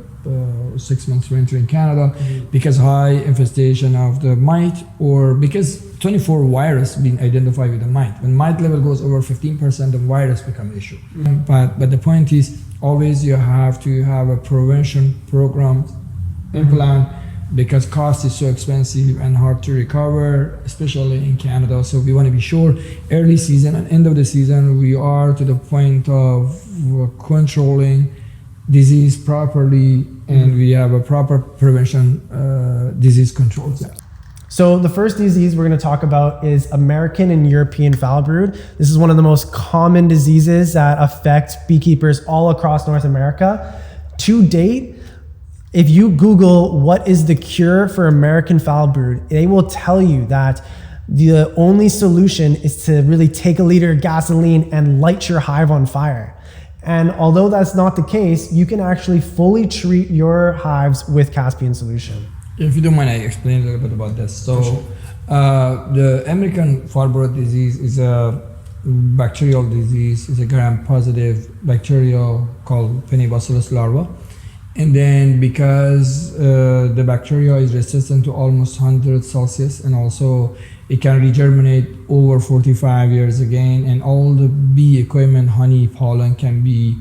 6 months winter in Canada because high infestation of the mite, or because 24 virus being identified with the mite. When mite level goes over 15%, the virus become an issue. But the point is, always you have to have a prevention program in plan, because cost is so expensive and hard to recover, especially in Canada. So we want to be sure early season and end of the season we are to the point of controlling disease properly, and we have a proper prevention disease control. So the first disease we're going to talk about is American and European foul brood. This is one of the most common diseases that affect beekeepers all across North America. To date, if you Google what is the cure for American foul brood, they will tell you that the only solution is to really take a liter of gasoline and light your hive on fire. And although that's not the case, you can actually fully treat your hives with Caspian solution. If you don't mind, I explain a little bit about this. So the American foul brood disease is a bacterial disease. It's a gram-positive bacteria called Penibacillus larva. And then because the bacteria is resistant to almost 100 Celsius, and also it can regerminate over 45 years again, and all the bee equipment, honey, pollen can be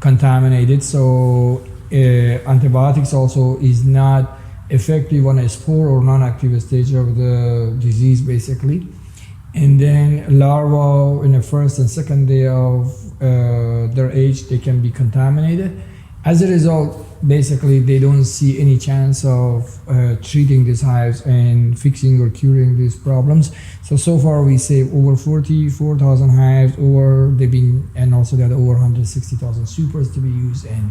contaminated. So antibiotics also is not effective on a spore or non-active stage of the disease basically. And then larvae in the first and second day of their age, they can be contaminated. As a result, basically they don't see any chance of treating these hives and fixing or curing these problems. So far we saved over 44,000 hives, and also there are over 160,000 supers to be used. And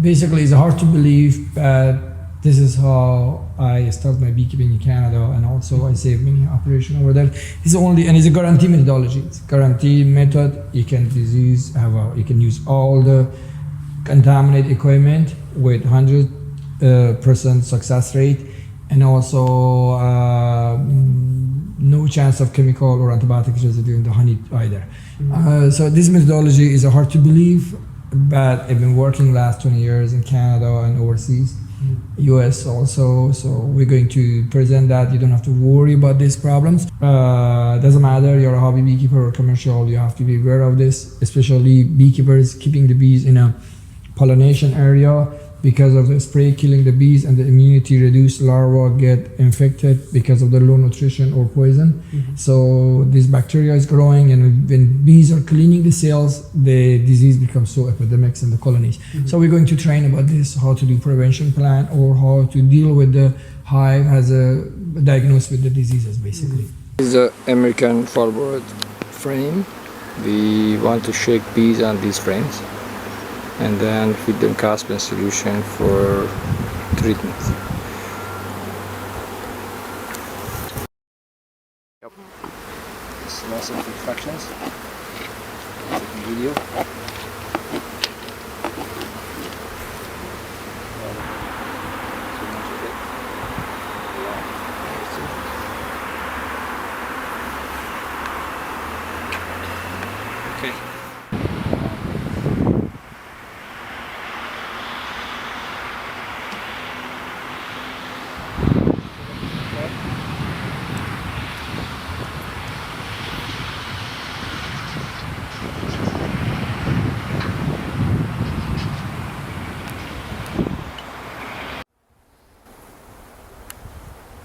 basically it's hard to believe, but this is how I started my beekeeping in Canada, and also I saved many operations over there. It's a guarantee methodology. It's a guarantee method. You can you can use all the contaminated equipment with 100% success rate, and also no chance of chemical or antibiotic residue in the honey either. So this methodology is hard to believe, but I've been working last 20 years in Canada and overseas, US also. So we're going to present that. You don't have to worry about these problems. Doesn't matter you're a hobby beekeeper or commercial, you have to be aware of this, especially beekeepers keeping the bees in a pollination area. Because of the spray killing the bees and the immunity reduced, larvae get infected because of the low nutrition or poison. So this bacteria is growing, and when bees are cleaning the cells, the disease becomes so epidemic in the colonies. So we're going to train about this, how to do prevention plan, or how to deal with the hive as a diagnosed with the diseases basically. This is an American fallbrood frame. We want to shake bees on these frames and then feed them caspin solution for treatment. Yep. It's lots of infections. Taking video. Okay.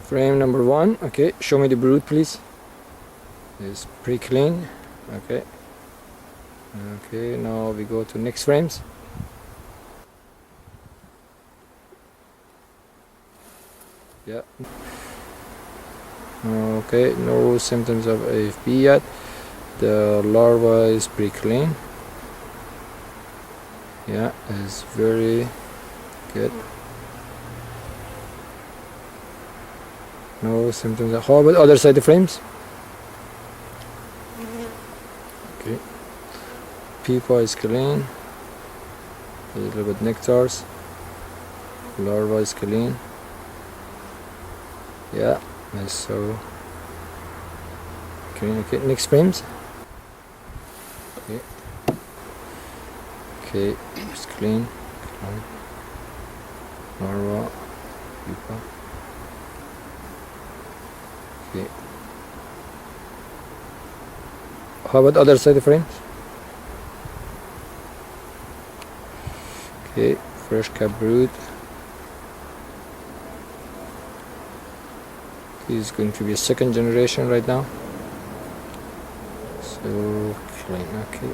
Frame number 1, okay, show me the brood please. It's pretty clean, okay. Okay, now we go to next frames. Yeah. Okay, no symptoms of AFB yet. The larva is pretty clean. Yeah, it's very good. No symptoms. How about other side of frames? Okay. Pupa is clean. A little bit nectars. Larva is clean. Yeah, nice. So clean. Okay, next frames. Okay. Okay, it's clean. Larva, pupa. Okay. How about other side of frames? Okay, fresh cap brood. He's going to be a second generation right now. So clean, okay.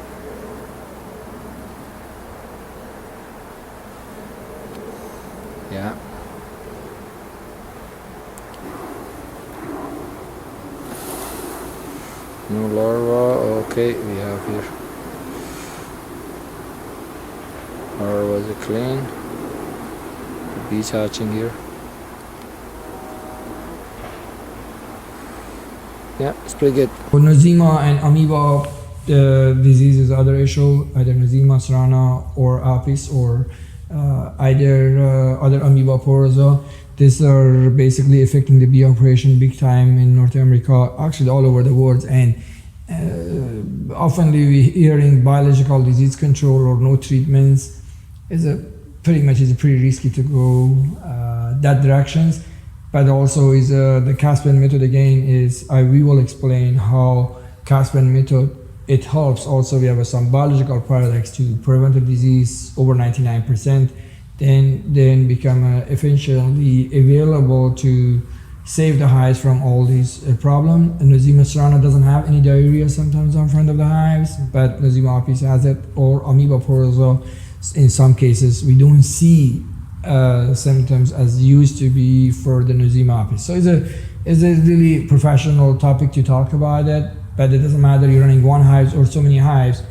Yeah. No larva, okay, we have here. Larva is clean. The bees hatching here. Yeah, it's pretty good. Nosema and amoeba disease is other issue, either Nosema serrana or apis, or either other amoeba porosa. These are basically affecting the bee operation big time in North America, actually all over the world, and often we hearing biological disease control or no treatments is a pretty much is pretty risky to go that directions. But also is the Caspian method again is we will explain how Caspian method it helps. Also we have some biological products to prevent the disease over 99%, then become efficiently available to save the hives from all these problems. Nosema serrana doesn't have any diarrhea sometimes on front of the hives, but Nosema apis has it, or Amoeba porosa. In some cases, we don't see symptoms as used to be for the Nosema apis. So it's a really professional topic to talk about it, but it doesn't matter you're running one hive or so many hives.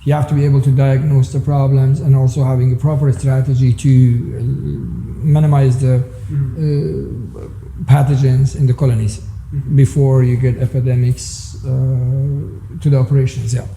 You have to be able to diagnose the problems and also having a proper strategy to minimize the pathogens in the colonies before you get epidemics to the operations. Yeah.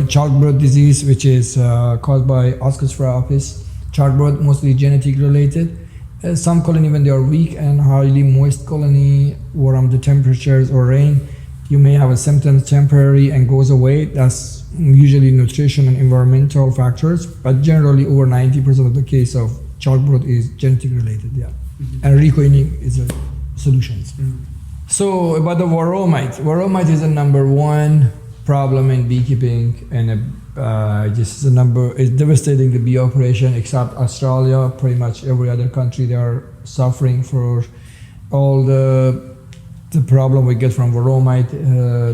Chalkbrood disease, which is caused by Oscus apis. Chalkbrood mostly genetic related. Some colony, when they are weak and highly moist colony, warm the temperatures or rain, you may have a symptom temporary and goes away. That's usually nutrition and environmental factors, but generally over 90% of the case of chalkbrood is genetic related. Yeah, and recoiling is a solution. So about the varroamite is the number one problem in beekeeping, and just the number is devastating the bee operation. Except Australia, pretty much every other country they are suffering for all the problem we get from varroamite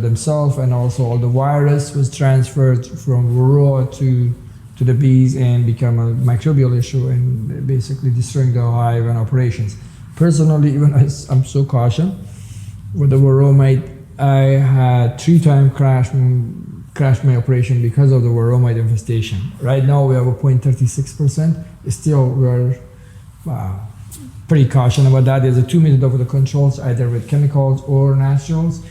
themselves, and also all the virus was transferred from varroa to the bees and become a microbial issue and basically destroying the hive and operations. Personally, even I'm so cautious with the varroamite. I had 3 times crash my operation because of the varroamite infestation. Right now we have a 0.36%. Still we're pretty cautious about that. There's a 2 methods of the controls, either with chemicals or naturals.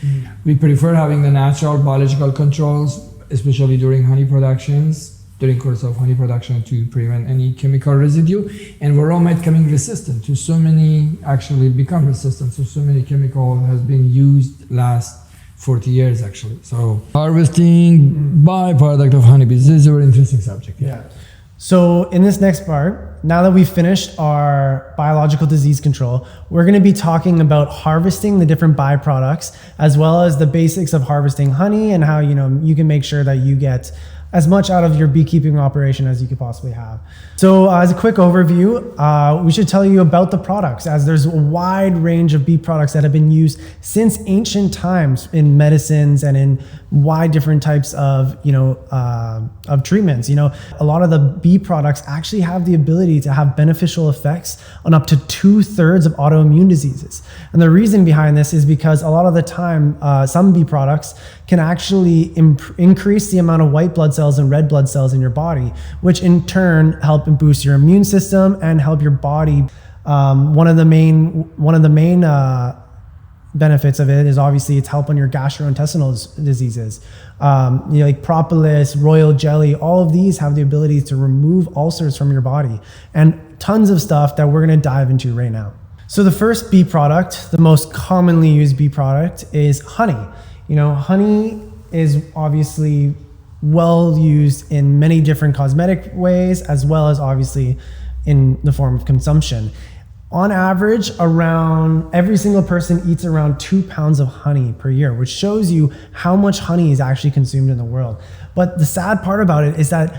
We prefer having the natural biological controls, especially during honey productions, during course of honey production, to prevent any chemical residue. And varroamite coming resistant to so many, actually become resistant to so many chemical has been used last 40 years actually. So harvesting byproduct of honeybees, this is a very interesting subject. Yeah. So in this next part, now that we've finished our biological disease control, we're going to be talking about harvesting the different byproducts, as well as the basics of harvesting honey and how you can make sure that you get as much out of your beekeeping operation as you could possibly have. So as a quick overview, we should tell you about the products, as there's a wide range of bee products that have been used since ancient times in medicines and in wide different types of treatments. A lot of the bee products actually have the ability to have beneficial effects on up to 2/3 of autoimmune diseases. And the reason behind this is because a lot of the time, some bee products can actually increase the amount of white blood cells and red blood cells in your body, which in turn help boost your immune system and help your body. One of the main benefits of it is obviously it's help on your gastrointestinal diseases. Like propolis, royal jelly, all of these have the ability to remove ulcers from your body, and tons of stuff that we're going to dive into right now. So the first bee product, the most commonly used bee product, is honey. Honey is obviously well used in many different cosmetic ways, as well as obviously in the form of consumption. On average, around every single person eats around 2 pounds of honey per year, which shows you how much honey is actually consumed in the world. But the sad part about it is that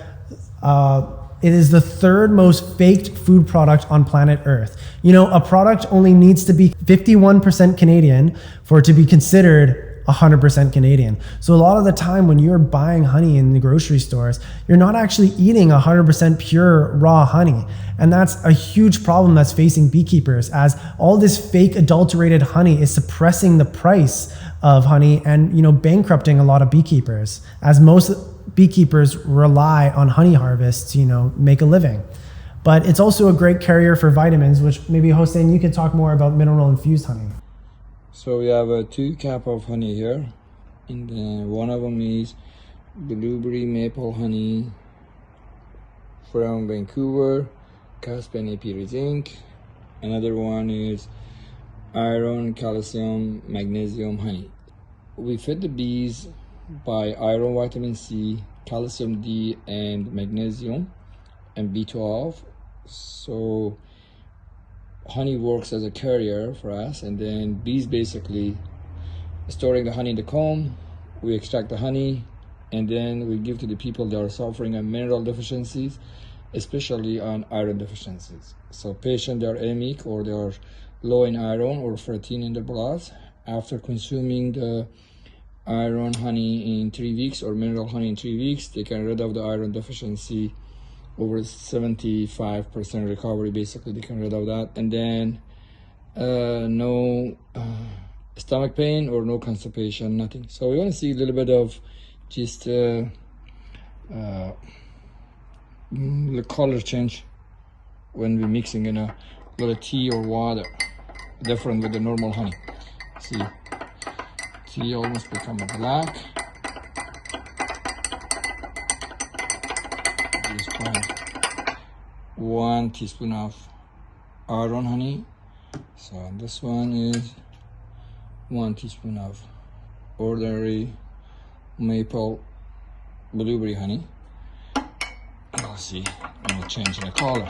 it is the 3rd most faked food product on planet Earth. A product only needs to be 51% Canadian for it to be considered 100% Canadian. So a lot of the time when you're buying honey in the grocery stores, you're not actually eating 100% pure raw honey. And that's a huge problem that's facing beekeepers, as all this fake adulterated honey is suppressing the price of honey and bankrupting a lot of beekeepers, as most beekeepers rely on honey harvest to make a living. But it's also a great carrier for vitamins, which maybe Hossein, you could talk more about mineral infused honey. So we have 2 cups of honey here, and one of them is blueberry maple honey, from Vancouver, Caspian apiary zinc. Another one is iron, calcium, magnesium honey. We fed the bees by iron, vitamin C, calcium D, and magnesium, and B12. So honey works as a carrier for us, and then bees basically storing the honey in the comb. We extract the honey, and then we give to the people that are suffering on mineral deficiencies, especially on iron deficiencies. So patients that are anemic or they are low in iron or ferritin in their blood, after consuming the iron honey in 3 weeks or mineral honey in 3 weeks, they can rid of the iron deficiency. Over 75% recovery, basically they can rid of that, and then no stomach pain or no constipation, nothing. So we want to see a little bit of just the color change when we're mixing in a little tea or water, different with the normal honey. See, tea almost become black. Just put 1 teaspoon of iron honey. So this one is 1 teaspoon of ordinary maple blueberry honey. You'll see, I'm gonna change the color.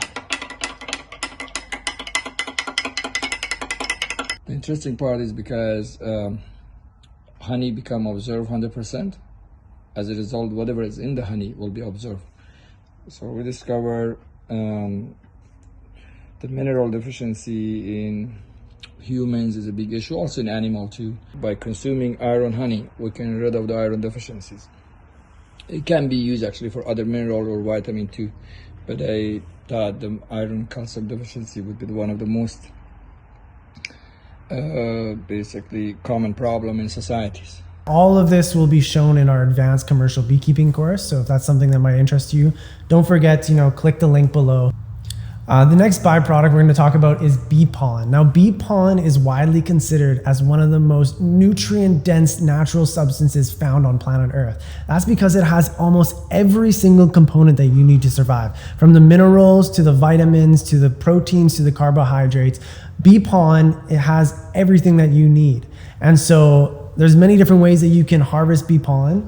The interesting part is because honey become observed 100%. As a result, whatever is in the honey will be observed. So we discover the mineral deficiency in humans is a big issue, also in animal too. By consuming iron honey, we can rid of the iron deficiencies. It can be used actually for other mineral or vitamin too, but I thought the iron calcium deficiency would be one of the most basically common problem in societies. All of this will be shown in our advanced commercial beekeeping course. So if that's something that might interest you, don't forget to, click the link below. The next byproduct we're going to talk about is bee pollen. Now, bee pollen is widely considered as one of the most nutrient-dense natural substances found on planet Earth. That's because it has almost every single component that you need to survive, from the minerals to the vitamins to the proteins to the carbohydrates. Bee pollen, it has everything that you need. And so there's many different ways that you can harvest bee pollen.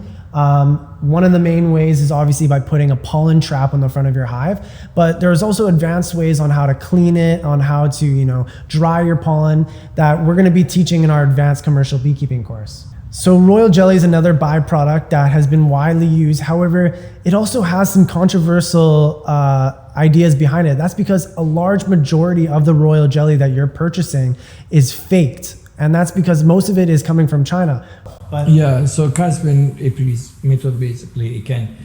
One of the main ways is obviously by putting a pollen trap on the front of your hive, but there's also advanced ways on how to clean it, on how to, dry your pollen that we're going to be teaching in our advanced commercial beekeeping course. So royal jelly is another byproduct that has been widely used. However, it also has some controversial ideas behind it. That's because a large majority of the royal jelly that you're purchasing is faked. And that's because most of it is coming from China. But yeah, so Caspian apiary's method basically it can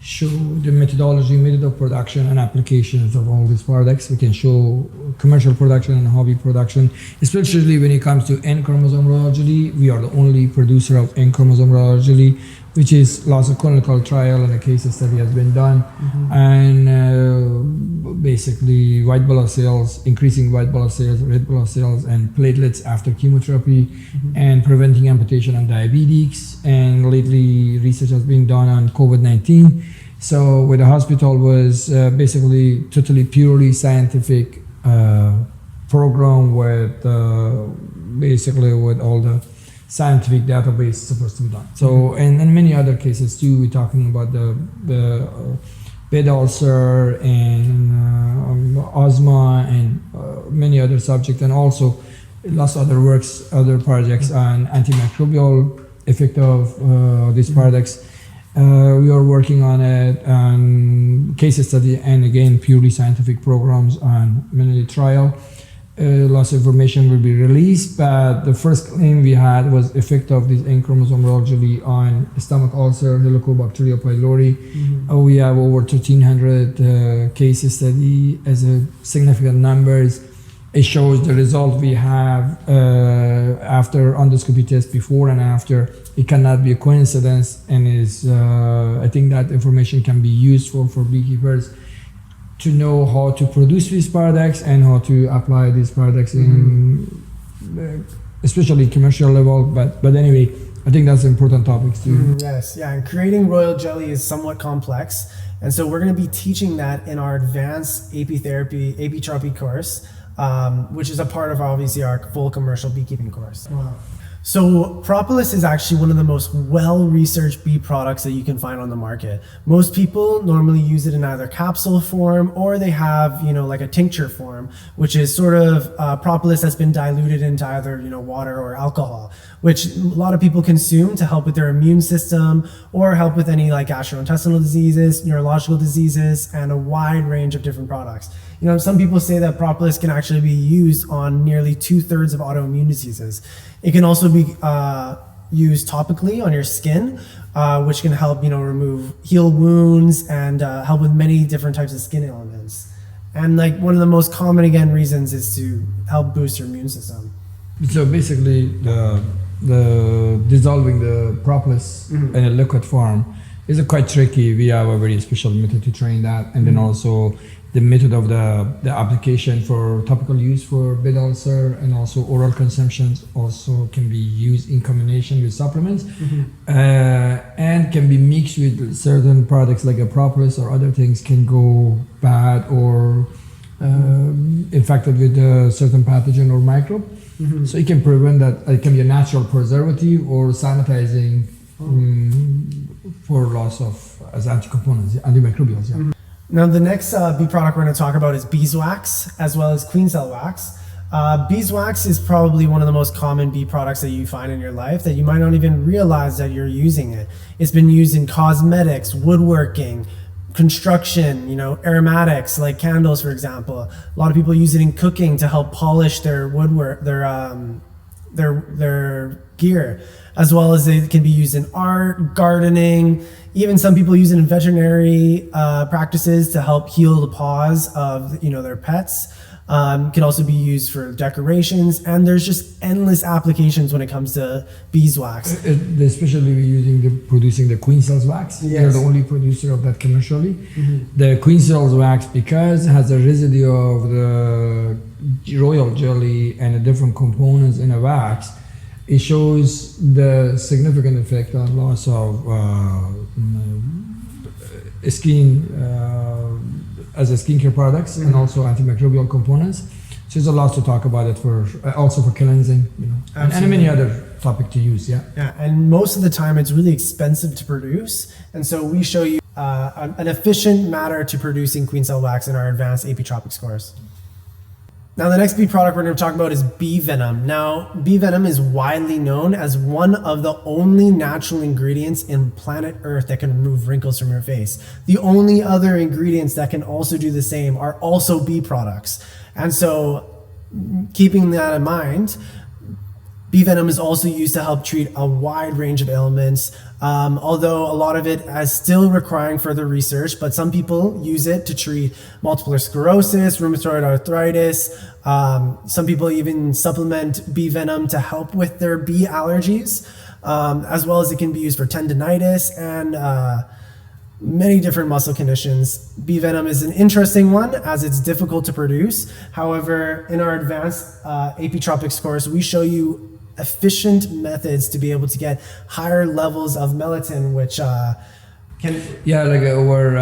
show the methodology, method of production and applications of all these products. We can show commercial production and hobby production, especially when it comes to N chromosome royal jelly. We are the only producer of N chromosome royal jelly, which is lots of clinical trial and a case study has been done. And basically white blood cells, increasing white blood cells, red blood cells, and platelets after chemotherapy, and preventing amputation and diabetes. And lately research has been done on COVID-19. So where the hospital was basically totally purely scientific program with basically with all the scientific database supposed to be done. So and many other cases too. We're talking about the bed ulcer and asthma and many other subjects, and also lots of other works, other projects on antimicrobial effect of these products. We are working on it on case study and again purely scientific programs on many trial. Lots of information will be released, but the first claim we had was effect of this N chromosome royal jelly on stomach ulcer, Helicobacter pylori. We have over 1,300 case study as a significant numbers. It shows the result we have after endoscopy test before and after. It cannot be a coincidence, and is I think that information can be useful for beekeepers to know how to produce these products and how to apply these products in especially commercial level, but anyway, I think that's important topics too. Yes, yeah, and creating royal jelly is somewhat complex. And so we're going to be teaching that in our advanced apitropy course, which is a part of obviously our full commercial beekeeping course. Wow. So Propolis is actually one of the most well-researched bee products that you can find on the market. Most people normally use it in either capsule form, or they have, like a tincture form, which is sort of propolis that's been diluted into either, water or alcohol, which a lot of people consume to help with their immune system or help with any like gastrointestinal diseases, neurological diseases, and a wide range of different products. Some people say that propolis can actually be used on nearly 2/3 of autoimmune diseases. It can also be used topically on your skin, which can help, heal wounds and help with many different types of skin ailments. And like one of the most common, again, reasons is to help boost your immune system. So basically, the dissolving the propolis in a liquid form is quite tricky. We have a very special method to train that, and then also the method of the application for topical use for bed ulcer and also oral consumptions also can be used in combination with supplements, and can be mixed with certain products like a propolis or other things can go bad or infected with a certain pathogen or microbe. So it can prevent that. It can be a natural preservative or sanitizing for loss of as anti-components, antimicrobials. Yeah. Now, the next bee product we're going to talk about is beeswax, as well as queen cell wax. Beeswax is probably one of the most common bee products that you find in your life that you might not even realize that you're using it. It's been used in cosmetics, woodworking, construction, aromatics like candles, for example. A lot of people use it in cooking to help polish their woodwork, their gear, as well as it can be used in art, gardening. Even some people use it in veterinary practices to help heal the paws of their pets. Can also be used for decorations, and there's just endless applications when it comes to beeswax. Especially producing the queen cells wax. Yes. They're the only producer of that commercially. The queen cells wax, because it has a residue of the royal jelly and the different components in a wax, it shows the significant effect on loss of skin as a skincare products and also antimicrobial components. So there's a lot to talk about it for also for cleansing, and many other topic to use. Yeah, and most of the time it's really expensive to produce, and so we show you an efficient manner to producing queen cell wax in our advanced apitropics course. Now, the next bee product we're going to talk about is bee venom. Now, bee venom is widely known as one of the only natural ingredients in planet Earth that can remove wrinkles from your face. The only other ingredients that can also do the same are also bee products. And so, keeping that in mind, bee venom is also used to help treat a wide range of ailments, although a lot of it is still requiring further research, but some people use it to treat multiple sclerosis, rheumatoid arthritis. Some people even supplement bee venom to help with their bee allergies, as well as it can be used for tendinitis and many different muscle conditions. Bee venom is an interesting one as it's difficult to produce. However, in our advanced apitropics course, we show you efficient methods to be able to get higher levels of melatonin, which can like over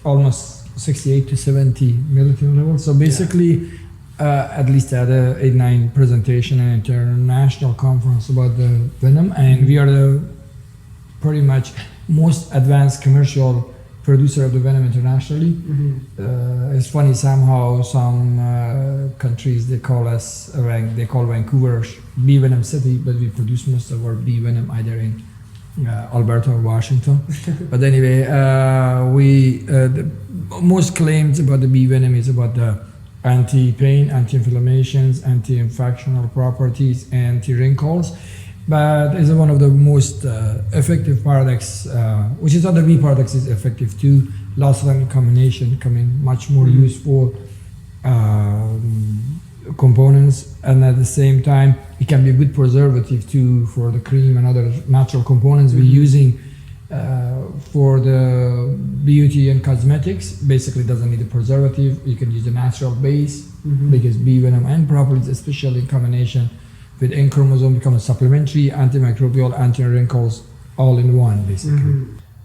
almost 68 to 70 melatonin levels. So basically, at least at a 8-9 presentation and international conference about the venom, and we are the pretty much most advanced commercial producer of the venom internationally. It's funny, somehow some countries they call Vancouver bee venom city, but we produce most of our bee venom either in Alberta or Washington. But anyway, the most claims about the bee venom is about the anti-pain, anti-inflammations, anti-infectional properties, anti-wrinkles. But it's one of the most effective products, which is other bee products is effective too. Lots of them in combination coming much more useful components, and at the same time it can be a good preservative too for the cream and other natural components we're using for the beauty and cosmetics. Basically doesn't need a preservative. You can use a natural base because bee venom and propolis, especially in combination with N chromosome, become a supplementary antimicrobial, anti-wrinkles, all in one, basically.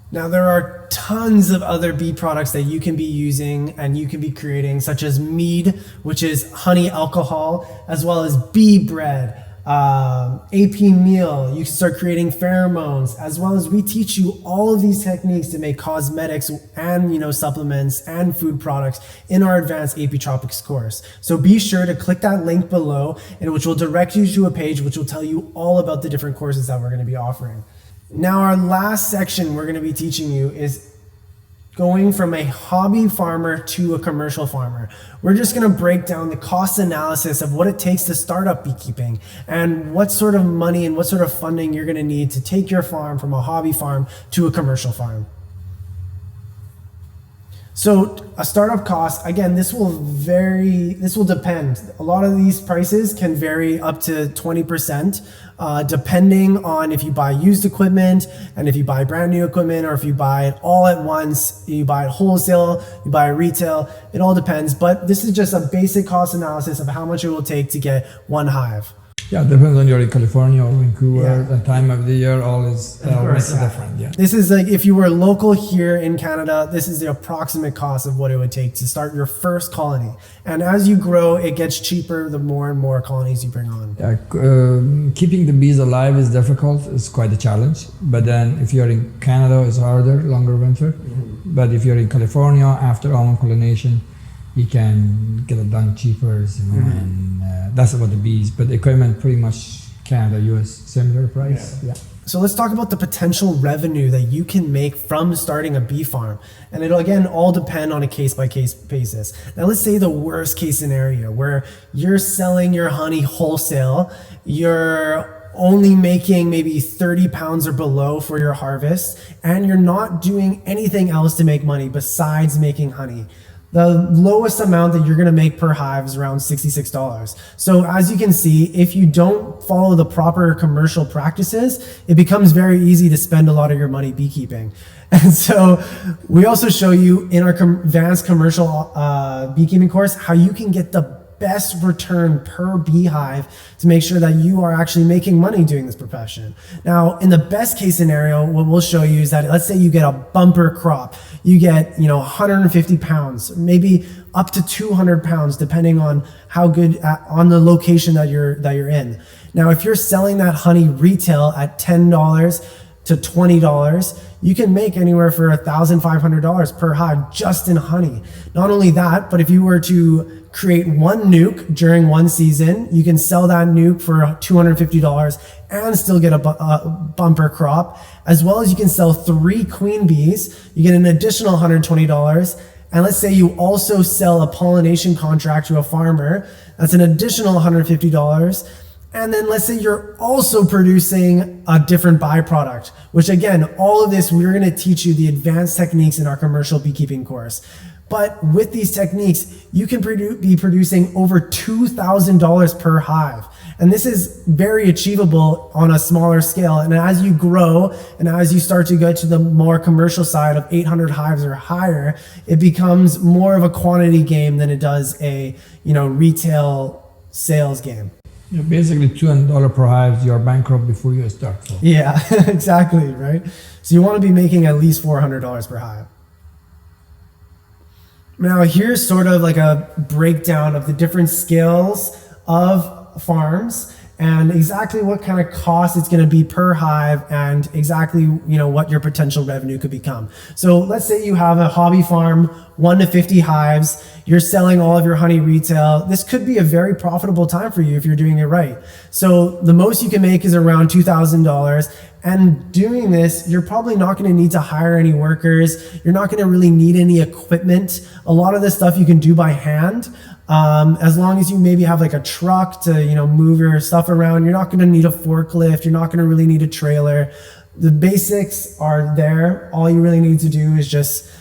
Now, there are tons of other bee products that you can be using and you can be creating, such as mead, which is honey alcohol, as well as bee bread, AP meal. You can start creating pheromones, as well as we teach you all of these techniques to make cosmetics and supplements and food products in our advanced AP Tropics course. So be sure to click that link below, and which will direct you to a page which will tell you all about the different courses that we're going to be offering. Now, our last section we're going to be teaching you is going from a hobby farmer to a commercial farmer. We're just going to break down the cost analysis of what it takes to start up beekeeping and what sort of money and what sort of funding you're going to need to take your farm from a hobby farm to a commercial farm. So a startup cost, again, this will depend. A lot of these prices can vary up to 20%, depending on if you buy used equipment and if you buy brand new equipment, or if you buy it all at once, you buy it wholesale, you buy it retail, it all depends. But this is just a basic cost analysis of how much it will take to get one hive. Yeah, it depends on you're in California or Vancouver, the time of the year, all is different. Yeah. This is like if you were local here in Canada, this is the approximate cost of what it would take to start your first colony. And as you grow, it gets cheaper the more and more colonies you bring on. Yeah, keeping the bees alive is difficult. It's quite a challenge. But then if you're in Canada, it's harder, longer winter. Mm-hmm. But if you're in California, after almond pollination, you can get it done cheaper, and that's about the bees. But the equipment, pretty much Canada, US, similar price. Yeah. So let's talk about the potential revenue that you can make from starting a bee farm. And it'll again all depend on a case-by-case basis. Now let's say the worst case scenario where you're selling your honey wholesale, you're only making maybe 30 pounds or below for your harvest, and you're not doing anything else to make money besides making honey. The lowest amount that you're going to make per hive is around $66. So as you can see, if you don't follow the proper commercial practices, it becomes very easy to spend a lot of your money beekeeping. And so we also show you in our advanced commercial beekeeping course how you can get the best return per beehive to make sure that you are actually making money doing this profession. Now, in the best case scenario, what we'll show you is that let's say you get a bumper crop. You get, 150 pounds, maybe up to 200 pounds, depending on how good on the location that you're in. Now, if you're selling that honey retail at $10 to $20, you can make anywhere for $1,500 per hive just in honey. Not only that, but if you were to create one nuke during one season, you can sell that nuke for $250 and still get a bumper crop, as well as you can sell 3 queen bees, you get an additional $120. And let's say you also sell a pollination contract to a farmer, that's an additional $150. And then let's say you're also producing a different byproduct, which again, all of this, we're going to teach you the advanced techniques in our commercial beekeeping course. But with these techniques, you can be producing over $2,000 per hive. And this is very achievable on a smaller scale. And as you grow and as you start to get to the more commercial side of 800 hives or higher, it becomes more of a quantity game than it does a retail sales game. Yeah, basically $200 per hive, you're bankrupt before you start. So. Yeah, exactly, right? So you want to be making at least $400 per hive. Now here's sort of like a breakdown of the different scales of farms and exactly what kind of cost it's going to be per hive and exactly what your potential revenue could become. So let's say you have a hobby farm, 1 to 50 hives, you're selling all of your honey retail. This could be a very profitable time for you if you're doing it right. So the most you can make is around $2,000. And doing this, you're probably not going to need to hire any workers. You're not going to really need any equipment. A lot of this stuff you can do by hand. As long as you maybe have like a truck to, move your stuff around, you're not going to need a forklift. You're not going to really need a trailer. The basics are there. All you really need to do is just,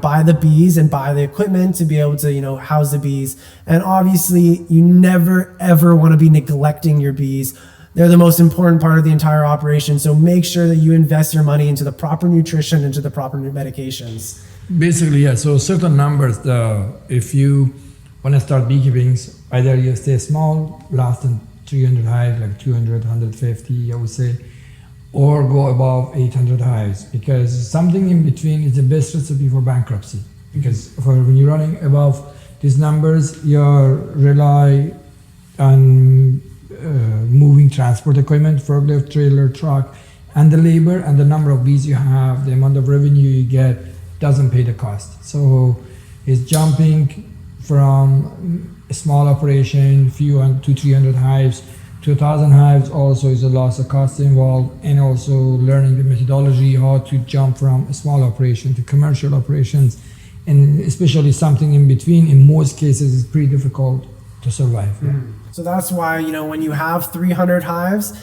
buy the bees and buy the equipment to be able to, house the bees. And obviously you never, ever want to be neglecting your bees. They're the most important part of the entire operation. So make sure that you invest your money into the proper nutrition, into the proper medications. Basically, yeah. So certain numbers, if you want to start beekeeping, either you stay small, less than 300 hives, like 200, 150, I would say, or go above 800 hives, because something in between is the best recipe for bankruptcy. Because when you're running above these numbers, you rely on moving transport equipment, forklift, trailer, truck, and the labor and the number of bees you have, the amount of revenue you get doesn't pay the cost. So it's jumping from a small operation, few 200-300 hives, to 1,000 hives also is a loss of cost involved, and also learning the methodology, how to jump from a small operation to commercial operations, and especially something in between, in most cases, is pretty difficult to survive. So that's why, when you have 300 hives,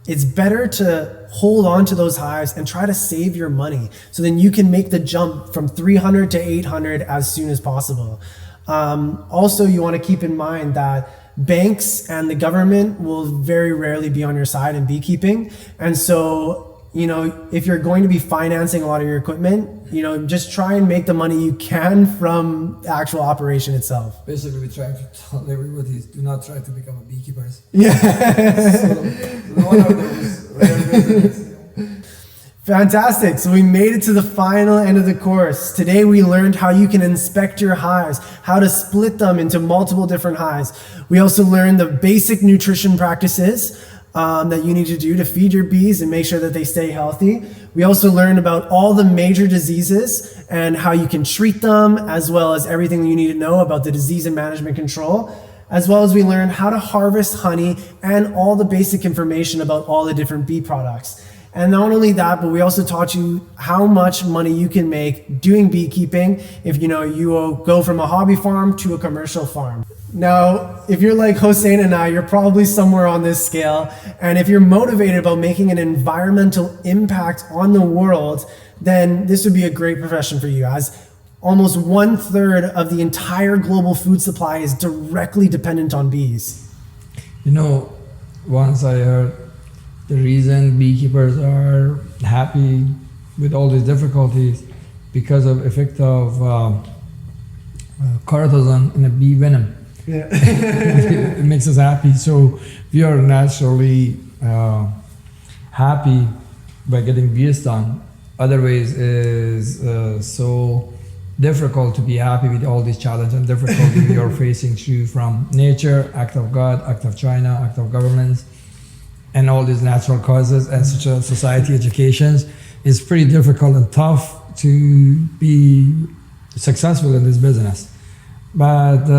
it's better to hold on to those hives and try to save your money. So then you can make the jump from 300 to 800 as soon as possible. Also, you want to keep in mind that banks and the government will very rarely be on your side in beekeeping. And so, if you're going to be financing a lot of your equipment, just try and make the money you can from the actual operation itself. Basically, we're trying to tell everybody, do not try to become a beekeeper. Yeah. So, one of those rare business. Fantastic. So we made it to the final end of the course. Today we learned how you can inspect your hives, how to split them into multiple different hives. We also learned the basic nutrition practices that you need to do to feed your bees and make sure that they stay healthy. We also learned about all the major diseases and how you can treat them, as well as everything you need to know about the disease and management control. As well as we learned how to harvest honey and all the basic information about all the different bee products. And not only that, but we also taught you how much money you can make doing beekeeping if you go from a hobby farm to a commercial farm. Now, if you're like Hossein and I, you're probably somewhere on this scale. And if you're motivated about making an environmental impact on the world, then this would be a great profession for you, as almost 1/3 of the entire global food supply is directly dependent on bees. Once I heard the reason beekeepers are happy with all these difficulties because of effect of cortisone in a bee venom. Yeah. It makes us happy. So we are naturally happy by getting bee stung. Otherwise, is so difficult to be happy with all these challenges and difficulties you're facing through from nature, act of God, act of China, act of governments, and all these natural causes and such a society educations. Is pretty difficult and tough to be successful in this business. But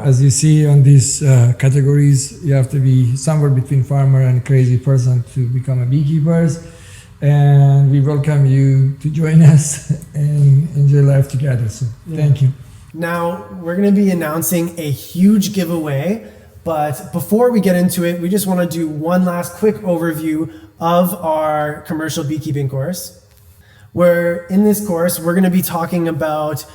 as you see on these categories, you have to be somewhere between farmer and crazy person to become a beekeeper. And we welcome you to join us and enjoy life together. So thank you. Now, we're going to be announcing a huge giveaway. But before we get into it, we just want to do one last quick overview of our commercial beekeeping course. Where in this course, we're going to be talking about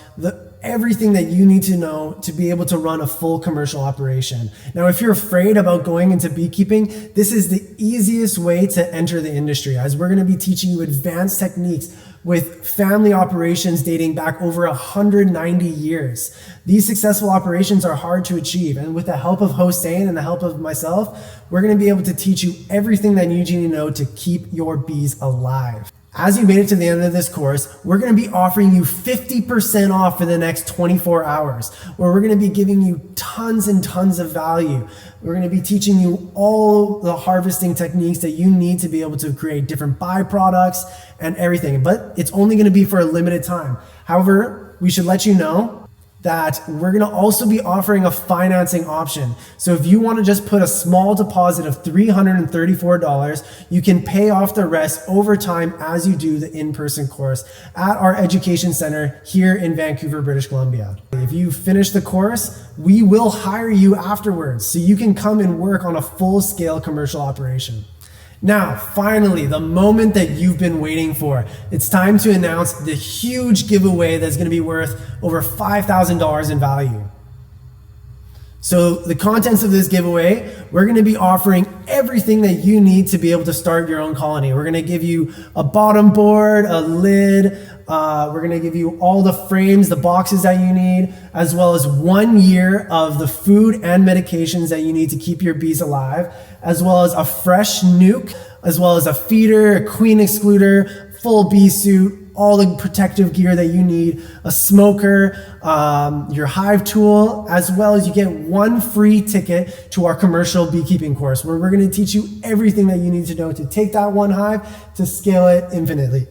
everything that you need to know to be able to run a full commercial operation. Now, if you're afraid about going into beekeeping, this is the easiest way to enter the industry, as we're going to be teaching you advanced techniques with family operations dating back over 190 years. These successful operations are hard to achieve, and with the help of Hossein and the help of myself, we're going to be able to teach you everything that you need to know to keep your bees alive. As you made it to the end of this course, we're going to be offering you 50% off for the next 24 hours, where we're going to be giving you tons and tons of value. We're going to be teaching you all the harvesting techniques that you need to be able to create different byproducts and everything, but it's only going to be for a limited time. However, we should let you know that we're going to also be offering a financing option. So if you want to just put a small deposit of $334, you can pay off the rest over time as you do the in-person course at our education center here in Vancouver, British Columbia. If you finish the course, we will hire you afterwards so you can come and work on a full-scale commercial operation. Now, finally, the moment that you've been waiting for. It's time to announce the huge giveaway that's going to be worth over $5,000 in value. So the contents of this giveaway, we're going to be offering everything that you need to be able to start your own colony. We're going to give you a bottom board, a lid. We're going to give you all the frames, the boxes that you need, as well as 1 year of the food and medications that you need to keep your bees alive, as well as a fresh nuke, as well as a feeder, a queen excluder, full bee suit, all the protective gear that you need, a smoker, your hive tool, as well as you get 1 free ticket to our commercial beekeeping course, where we're going to teach you everything that you need to know to take that one hive to scale it infinitely.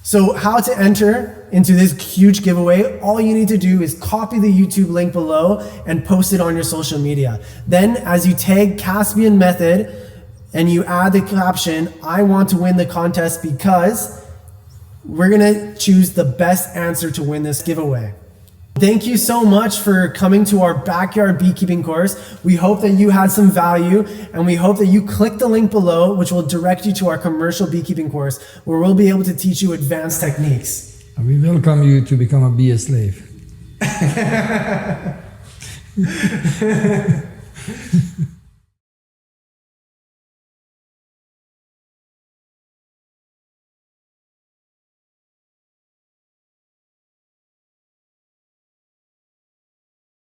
So how to enter into this huge giveaway, all you need to do is copy the YouTube link below and post it on your social media. Then as you tag Caspian Method, and you add the caption, I want to win the contest because, we're gonna choose the best answer to win this giveaway. Thank you so much for coming to our backyard beekeeping course. We hope that you had some value, and we hope that you click the link below, which will direct you to our commercial beekeeping course, where we'll be able to teach you advanced techniques. And we welcome you to become a bee slave.